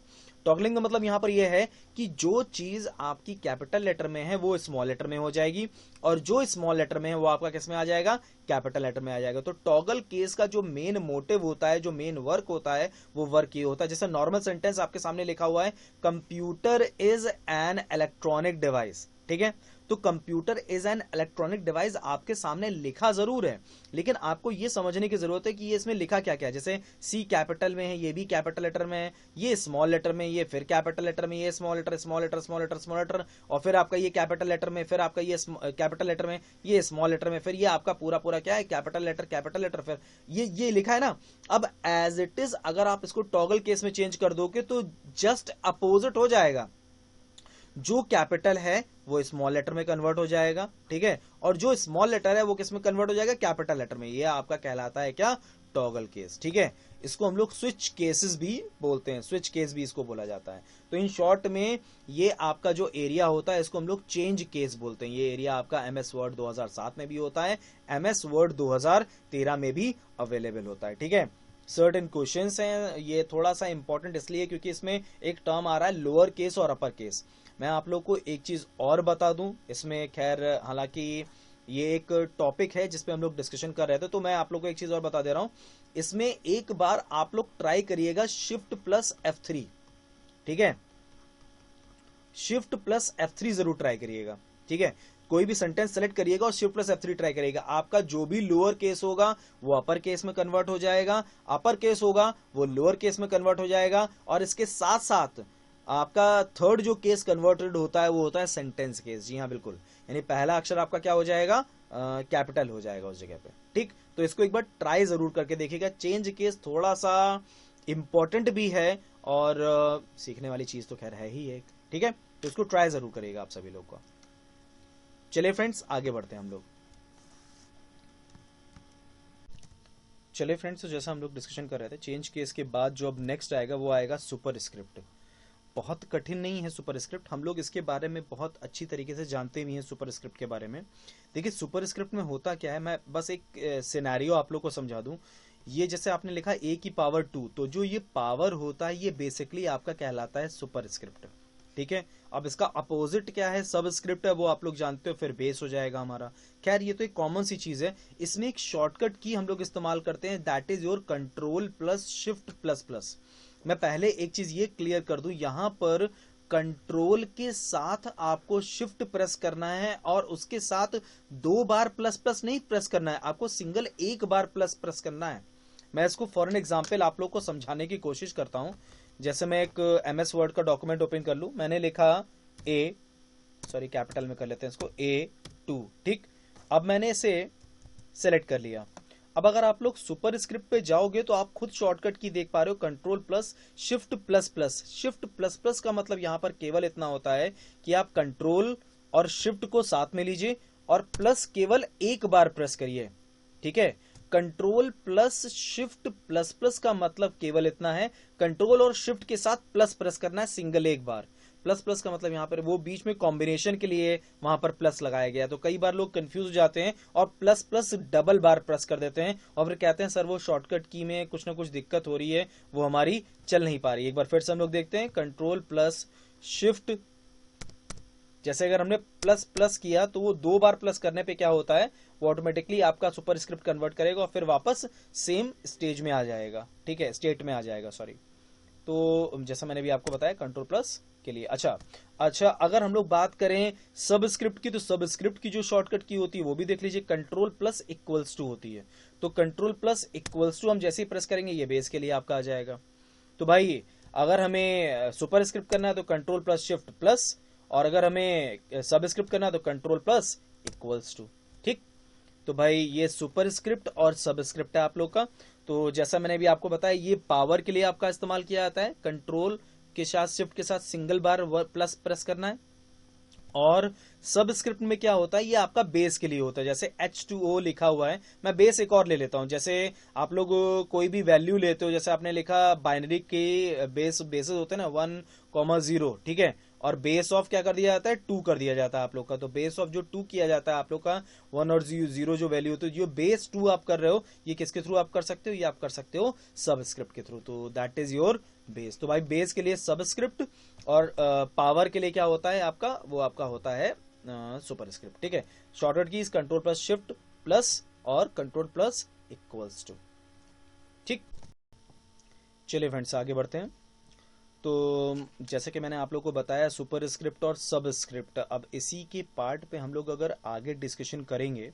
टॉगलिंग का मतलब यहां पर यह है कि जो चीज आपकी कैपिटल लेटर में है वो स्मॉल लेटर में हो जाएगी, और जो स्मॉल लेटर में है वो आपका किस में आ जाएगा, कैपिटल लेटर में आ जाएगा। तो टॉगल केस का जो मेन मोटिव होता है, जो मेन वर्क होता है, वो वर्क ये होता है, जैसे नॉर्मल सेंटेंस आपके सामने लिखा हुआ है, computer is an electronic device, ठीक है। तो computer is an electronic device आपके सामने लिखा जरूर है, लेकिन आपको ये समझने की जरूरत है कि ये इसमें लिखा क्या क्या है। जैसे सी कैपिटल में है, ये भी कैपिटल लेटर में है, ये स्मॉल लेटर में, ये फिर कैपिटल लेटर में, ये small letter small letter small letter small letter, और फिर आपका ये कैपिटल लेटर में, फिर आपका ये कैपिटल लेटर में, ये स्मॉल लेटर में, फिर ये आपका पूरा पूरा क्या है, कैपिटल लेटर, फिर ये लिखा है ना। अब एज इट इज अगर आप इसको टॉगल केस में चेंज कर दोगे तो जस्ट अपोजिट हो जाएगा। जो कैपिटल है वो स्मॉल लेटर में कन्वर्ट हो जाएगा, ठीक है, और जो स्मॉल लेटर है वो किस में कन्वर्ट हो जाएगा, कैपिटल लेटर में। ये आपका कहलाता है क्या, टॉगल केस, ठीक है। इसको हम लोग स्विच केसेस भी बोलते हैं, स्विच केस भी इसको बोला जाता है। तो इन शॉर्ट में ये आपका जो एरिया होता है इसको हम लोग चेंज केस बोलते हैं। ये एरिया आपका एमएस वर्ड 2007 में भी होता है, एमएस वर्ड 2013 में भी अवेलेबल होता है, ठीक है। सर्टेन क्वेश्चंस हैं, ये थोड़ा सा इंपॉर्टेंट इसलिए क्योंकि इसमें एक टर्म आ रहा है लोअर केस और अपर केस। मैं आप लोग को एक चीज और बता दूं इसमें, खैर हालांकि ये एक टॉपिक है जिसपे हम लोग डिस्कशन कर रहे थे, तो मैं आप लोग को एक चीज और बता दे रहा हूं। इसमें एक बार आप लोग ट्राई करिएगा शिफ्ट प्लस F3, ठीक है, शिफ्ट प्लस F3 जरूर ट्राई करिएगा, ठीक है। कोई भी सेंटेंस सेलेक्ट करिएगा और शिफ्ट प्लस F3 ट्राई करिएगा। आपका जो भी लोअर केस होगा वो अपर केस में कन्वर्ट हो जाएगा, अपर केस होगा वो लोअर केस में कन्वर्ट हो जाएगा, और इसके साथ साथ आपका थर्ड जो केस कन्वर्टेड होता है वो होता है सेंटेंस केस। जी हाँ बिल्कुल, यानी पहला अक्षर आपका क्या हो जाएगा, कैपिटल हो जाएगा उस जगह पे, ठीक। तो इसको एक बार ट्राई जरूर करके देखिएगा। चेंज केस थोड़ा सा इंपॉर्टेंट भी है और सीखने वाली चीज तो खैर है ही है, ठीक है। तो इसको ट्राई जरूर करिएगा आप सभी लोग को। चलिए फ्रेंड्स आगे बढ़ते हैं हम लोग। चलिए फ्रेंड्स, तो जैसा हम लोग डिस्कशन कर रहे थे, चेंज केस के बाद जो अब नेक्स्ट आएगा वो आएगा सुपर स्क्रिप्ट। बहुत कठिन नहीं है सुपर स्क्रिप्ट, हम लोग इसके बारे में बहुत अच्छी तरीके से जानते भी हैं सुपर स्क्रिप्ट के बारे में। देखिए सुपर स्क्रिप्ट में होता क्या है, मैं बस एक सिनेरियो आप लोग को समझा दूं। ये जैसे आपने लिखा a की पावर 2, तो जो ये पावर होता है ये बेसिकली आपका कहलाता है सुपर स्क्रिप्ट, ठीक है। अब इसका अपोजिट क्या है, सब स्क्रिप्ट है, वो आप लोग जानते हो, फिर बेस हो जाएगा हमारा। खैर ये तो एक कॉमन सी चीज है। इसमें एक शॉर्टकट की हम लोग इस्तेमाल करते हैं, that is your control plus shift plus plus. मैं पहले एक चीज ये क्लियर कर दूं, यहां पर कंट्रोल के साथ आपको शिफ्ट प्रेस करना है और उसके साथ 2 बार प्लस प्लस नहीं प्रेस करना है, आपको सिंगल एक बार प्लस प्रेस करना है। मैं इसको फॉर एन एग्जाम्पल आप लोग को समझाने की कोशिश करता हूं। जैसे मैं एक MS वर्ड का डॉक्यूमेंट ओपन कर लूं, मैंने लिखा कैपिटल में कर लेते हैं इसको, A2, ठीक। अब मैंने इसे सेलेक्ट कर लिया। अब अगर आप लोग सुपर स्क्रिप्ट पे जाओगे तो आप खुद शॉर्टकट की देख पा रहे हो, control plus shift plus plus. Shift plus plus का मतलब यहां पर केवल इतना होता है कि आप कंट्रोल और शिफ्ट को साथ में लीजिए और प्लस केवल एक बार प्रेस करिए, ठीक है। Control plus shift plus plus का मतलब केवल इतना है, कंट्रोल और शिफ्ट के साथ प्लस प्रेस करना है सिंगल एक बार। प्लस प्लस का मतलब यहाँ पर वो बीच में कॉम्बिनेशन के लिए वहां पर प्लस लगाया गया। तो कई बार लोग कंफ्यूज हो जाते हैं और प्लस प्लस डबल बार प्रेस कर देते हैं और फिर कहते हैं सर वो शॉर्टकट की में कुछ ना कुछ दिक्कत हो रही है, वो हमारी चल नहीं पा रही। एक बार फिर से हम लोग देखते हैं, कंट्रोल प्लस शिफ्ट, जैसे अगर हमने प्लस प्लस किया तो वो 2 बार प्लस करने पे क्या होता है, वो ऑटोमेटिकली आपका सुपर स्क्रिप्ट कन्वर्ट करेगा और फिर वापस सेम स्टेज में आ जाएगा, ठीक है, स्टेट में आ जाएगा, सॉरी। तो जैसा मैंने भी आपको बताया कंट्रोल प्लस के लिए। अच्छा अगर हम लोग बात करें सब स्क्रिप्ट की, तो सब स्क्रिप्ट की जो शॉर्टकट की होती है वो भी देख लीजिए, कंट्रोल प्लस इक्वल्स टू होती है। तो कंट्रोल प्लस इक्वल्स टू हम जैसे ही प्रेस करेंगे ये बेस के लिए आपका आ जाएगा। तो भाई अगर हमें सुपर स्क्रिप्ट करना है तो कंट्रोल प्लस शिफ्ट प्लस, और अगर हमें सब स्क्रिप्ट करना है तो कंट्रोल प्लस इक्वल्स टू, ठीक। तो भाई ये सुपर स्क्रिप्ट और सब स्क्रिप्ट है आप लोग का। तो जैसा मैंने भी आपको बताया, ये पावर के लिए आपका इस्तेमाल किया जाता है, कंट्रोल के साथ शिफ्ट के साथ सिंगल बार प्लस प्रेस करना है। और सब स्क्रिप्ट में क्या होता है, ये आपका बेस के लिए होता है। जैसे H2O लिखा हुआ है, मैं बेस एक और ले लेता हूं। जैसे आप लोग कोई भी वैल्यू लेते हो, जैसे आपने लिखा बाइनरी के बेसेस होते हैं ना 1,0, ठीक है, और बेस ऑफ क्या कर दिया जाता है, 2 कर दिया जाता है आप लोग का। तो बेस ऑफ जो 2 किया जाता है आप लोग का, 1 और 0 जो वैल्यू होती है, जो बेस 2 आप कर रहे हो, ये किसके थ्रू आप कर सकते हो, ये आप कर सकते हो सब स्क्रिप्ट के थ्रू। तो दैट इज योर बेस। तो भाई बेस के लिए सब स्क्रिप्ट और पावर के लिए क्या होता है आपका, वो आपका होता है सुपर स्क्रिप्ट, ठीक है। Shortcut keys control plus shift plus और कंट्रोल प्लस इक्वल्स टू, ठीक। चलिए फ्रेंड्स आगे बढ़ते हैं। तो जैसे कि मैंने आप लोगों को बताया सुपरस्क्रिप्ट और सबस्क्रिप्ट, अब इसी के पार्ट पे हम लोग अगर आगे डिस्कशन करेंगे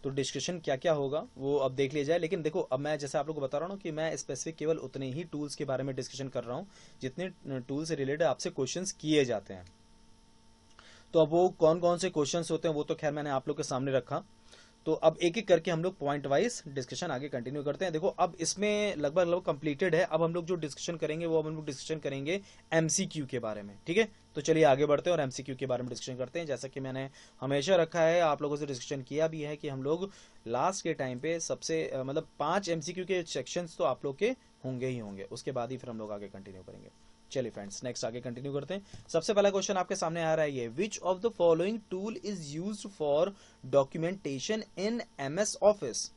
तो डिस्कशन क्या क्या होगा वो अब देख लिया जाए। लेकिन देखो, अब मैं जैसे आप लोगों को बता रहा हूँ कि मैं स्पेसिफिक केवल उतने ही टूल्स के बारे में डिस्कशन कर रहा हूँ जितने टूल से रिलेटेड आपसे क्वेश्चंस किए जाते हैं। तो अब वो कौन कौन से क्वेश्चंस होते हैं वो तो खैर मैंने आप लोग के सामने रखा। तो अब एक एक करके हम लोग पॉइंट वाइज डिस्कशन आगे कंटिन्यू करते हैं। देखो, अब इसमें लगभग कंप्लीटेड है। अब हम लोग जो डिस्कशन करेंगे वो अब हम लोग डिस्कशन करेंगे एमसीक्यू के बारे में। ठीक है, तो चलिए आगे बढ़ते हैं और एमसीक्यू के बारे में डिस्कशन करते हैं। जैसा कि मैंने हमेशा रखा है, आप लोगों से डिस्कशन किया भी है कि हम लोग लास्ट के टाइम पे सबसे मतलब 5 एमसीक्यू के सेक्शंस तो आप लोग के होंगे ही होंगे, उसके बाद ही फिर हम लोग आगे कंटिन्यू करेंगे। चलिए फ्रेंड्स, नेक्स्ट आगे कंटिन्यू करते हैं। सबसे पहला क्वेश्चन आपके सामने आ रहा है ये, which of the following tool is used for documentation in MS office.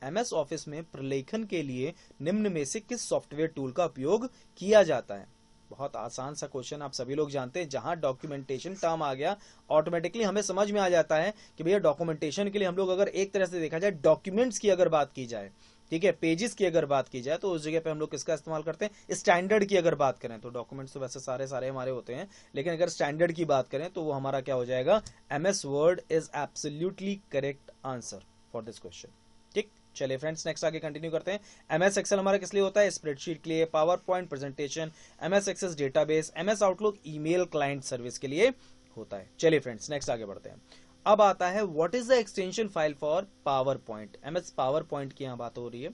MS office में प्रलेखन के लिए निम्न में से किस सॉफ्टवेयर टूल का उपयोग किया जाता है। बहुत आसान सा क्वेश्चन, आप सभी लोग जानते हैं। जहां डॉक्यूमेंटेशन टर्म आ गया ऑटोमेटिकली हमें समझ में आ जाता है कि भैया डॉक्यूमेंटेशन के लिए हम लोग अगर एक तरह से देखा जाए डॉक्यूमेंट्स की अगर बात की जाए, ठीक है, पेजेस की अगर बात की जाए तो उस जगह पे हम लोग किसका इस्तेमाल करते हैं, स्टैंडर्ड की अगर बात करें तो डॉक्यूमेंट्स तो वैसे सारे सारे हमारे होते हैं, लेकिन अगर स्टैंडर्ड की बात करें तो वो हमारा क्या हो जाएगा, MS word is absolutely correct answer for this question. ठीक, चलिए फ्रेंड्स नेक्स्ट आगे कंटिन्यू करते हैं। एमएस एक्सेल हमारा किस लिए होता है, स्प्रेडशीट के लिए, power point presentation, MS access database, MS outlook email client service के लिए होता है। चलिए फ्रेंड्स नेक्स्ट आगे बढ़ते हैं। अब आता है what is the extension file for power point. MS power point की यहां बात हो रही है।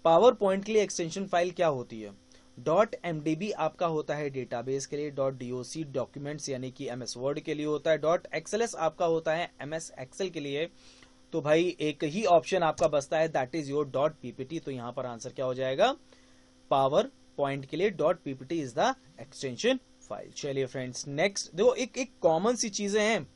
पावर पॉइंट के लिए एक्सटेंशन फाइल क्या होती है, .mdb आपका होता है डेटाबेस के लिए, .doc डॉक्यूमेंट्स यानी कि एमएस वर्ड के लिए होता है, .xls आपका होता है एमएस एक्सेल के लिए। तो भाई एक ही ऑप्शन आपका बचता है, दैट इज योर .ppt। तो यहां पर आंसर क्या हो जाएगा, पावर पॉइंट के लिए .ppt is the extension file. चलिए फ्रेंड्स नेक्स्ट देखो, एक कॉमन सी चीजें हैं,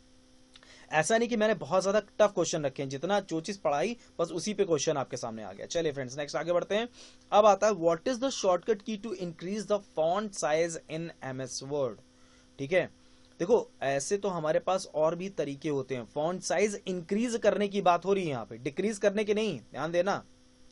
ऐसा नहीं कि मैंने बहुत ज्यादा टफ क्वेश्चन रखे हैं, जितना जो चीज पढ़ाई बस उसी पे क्वेश्चन आपके सामने आ गया। चलिए फ्रेंड्स नेक्स्ट आगे बढ़ते हैं। अब आता है what is the shortcut key to increase the font size in MS word. ठीक है, देखो ऐसे तो हमारे पास और भी तरीके होते हैं। फॉन्ट साइज इंक्रीज करने की बात हो रही है यहाँ पे, डिक्रीज करने की नहीं, ध्यान देना।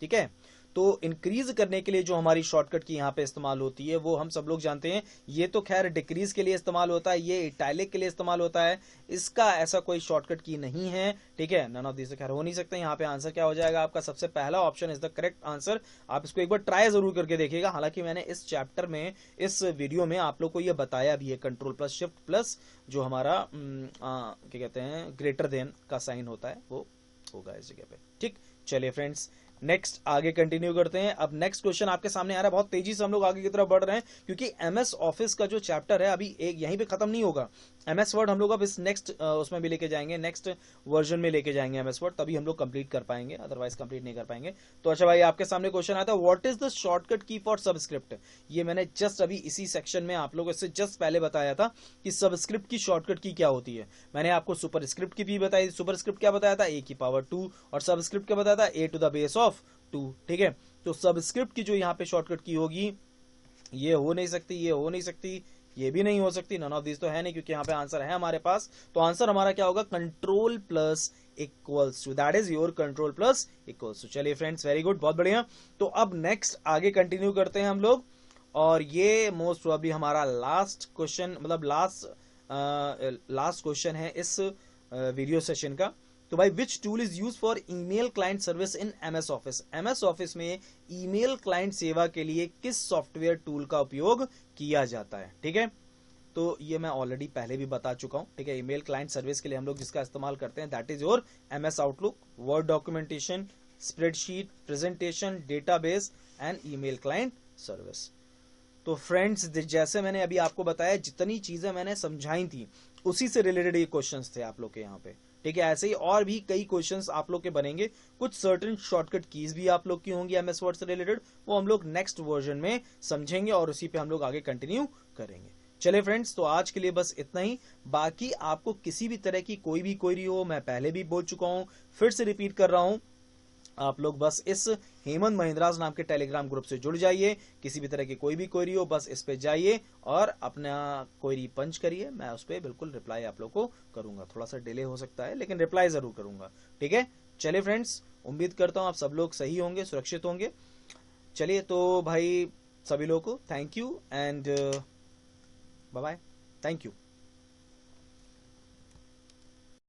ठीक है, तो इंक्रीज करने के लिए जो हमारी शॉर्टकट की यहाँ पे इस्तेमाल होती है वो हम सब लोग जानते हैं। ये तो खैर डिक्रीज के लिए इस्तेमाल होता है, ये इटैलिक के लिए इस्तेमाल होता है, इसका ऐसा कोई शॉर्टकट की नहीं है। ठीक है, नन ऑफ दिस खैर हो नहीं सकते। यहाँ पे आंसर क्या हो जाएगा आपका, सबसे पहला option is the correct answer. आप इसको एक बार ट्राई जरूर करके देखिएगा। हालांकि मैंने इस चैप्टर में, इस वीडियो में आप लोग को ये बताया भी है, कंट्रोल प्लस शिफ्ट प्लस जो हमारा क्या कहते हैं ग्रेटर देन का साइन होता है वो होगा इस जगह पे। ठीक, चलिए फ्रेंड्स नेक्स्ट आगे कंटिन्यू करते हैं। अब नेक्स्ट क्वेश्चन आपके सामने आ रहा है, बहुत तेजी से हम लोग आगे की तरफ बढ़ रहे हैं क्योंकि एमएस ऑफिस का जो चैप्टर है अभी एक यहीं पे खत्म नहीं होगा। एमएस वर्ड हम लोग अब इस नेक्स्ट उसमें भी लेके जाएंगे, नेक्स्ट वर्जन में लेके जाएंगे एमएस वर्ड, तभी हम लोग कंप्लीट कर पाएंगे, अदरवाइज कंप्लीट नहीं कर पाएंगे। तो अच्छा भाई, आपके सामने क्वेश्चन आता है व्हाट इज द शॉर्टकट की फॉर सबस्क्रिप्ट। ये मैंने जस्ट अभी इसी सेक्शन में आप लोगों से जस्ट पहले बताया था कि सबस्क्रिप्ट की शॉर्टकट की क्या होती है। मैंने आपको सुपरस्क्रिप्ट की भी बताई, सुपरस्क्रिप्ट क्या बताया था, a की पावर 2, और सबस्क्रिप्ट क्या बताया था, a to the base of 2। ठीक है, तो सबस्क्रिप्ट की जो यहाँ पे शॉर्टकट की होगी, ये हो नहीं सकती, ये हो नहीं सकती, ये भी नहीं हो सकती, नन ऑफ दिस तो है नहीं, क्योंकि यहाँ पे आंसर है हमारे पास। तो आंसर हमारा क्या होगा, control plus equals to, that is your control plus equals to. चलिए फ्रेंड्स वेरी गुड, बहुत बढ़िया। तो अब नेक्स्ट आगे कंटिन्यू करते हैं हम लोग, और ये मोस्ट प्रोबेबली हमारा लास्ट क्वेश्चन, मतलब लास्ट क्वेश्चन है इस वीडियो सेशन का। तो भाई which tool is use for email client service in MS office. MS office में ईमेल क्लाइंट सेवा के लिए किस सॉफ्टवेयर टूल का उपयोग किया जाता है। ठीक है, तो ये मैं ऑलरेडी पहले भी बता चुका हूं। ठीक है, ईमेल क्लाइंट सर्विस के लिए हम लोग जिसका इस्तेमाल करते हैं that is your MS outlook, word documentation, spreadsheet, presentation, database and email client service. तो फ्रेंड्स जैसे मैंने अभी आपको बताया, जितनी चीजें मैंने समझाई थी उसी से रिलेटेड ये क्वेश्चंस थे आप लोग के यहाँ पे। ठीक है, ऐसे ही और भी कई क्वेश्चंस आप लोग के बनेंगे, कुछ सर्टेन शॉर्टकट कीज भी आप लोग की होंगी एमएस वर्ड से रिलेटेड, वो हम लोग नेक्स्ट वर्जन में समझेंगे और उसी पे हम लोग आगे कंटिन्यू करेंगे। चलिए फ्रेंड्स, तो आज के लिए बस इतना ही। बाकी आपको किसी भी तरह की कोई भी क्वेरी हो, मैं पहले भी बोल चुका हूं, फिर से रिपीट कर रहा हूं, आप लोग बस इस हेमंत महिंद्राज नाम के टेलीग्राम ग्रुप से जुड़ जाइए। किसी भी तरह की कोई भी क्वेरी हो बस इस पे जाइए और अपना क्वेरी पंच करिए, मैं उस पर बिल्कुल रिप्लाई आप लोग को करूंगा। थोड़ा सा डिले हो सकता है लेकिन रिप्लाई जरूर करूंगा। ठीक है, चलिए फ्रेंड्स, उम्मीद करता हूं आप सब लोग सही होंगे, सुरक्षित होंगे। चलिए तो भाई सभी लोगों को thank you and bye bye, thank you.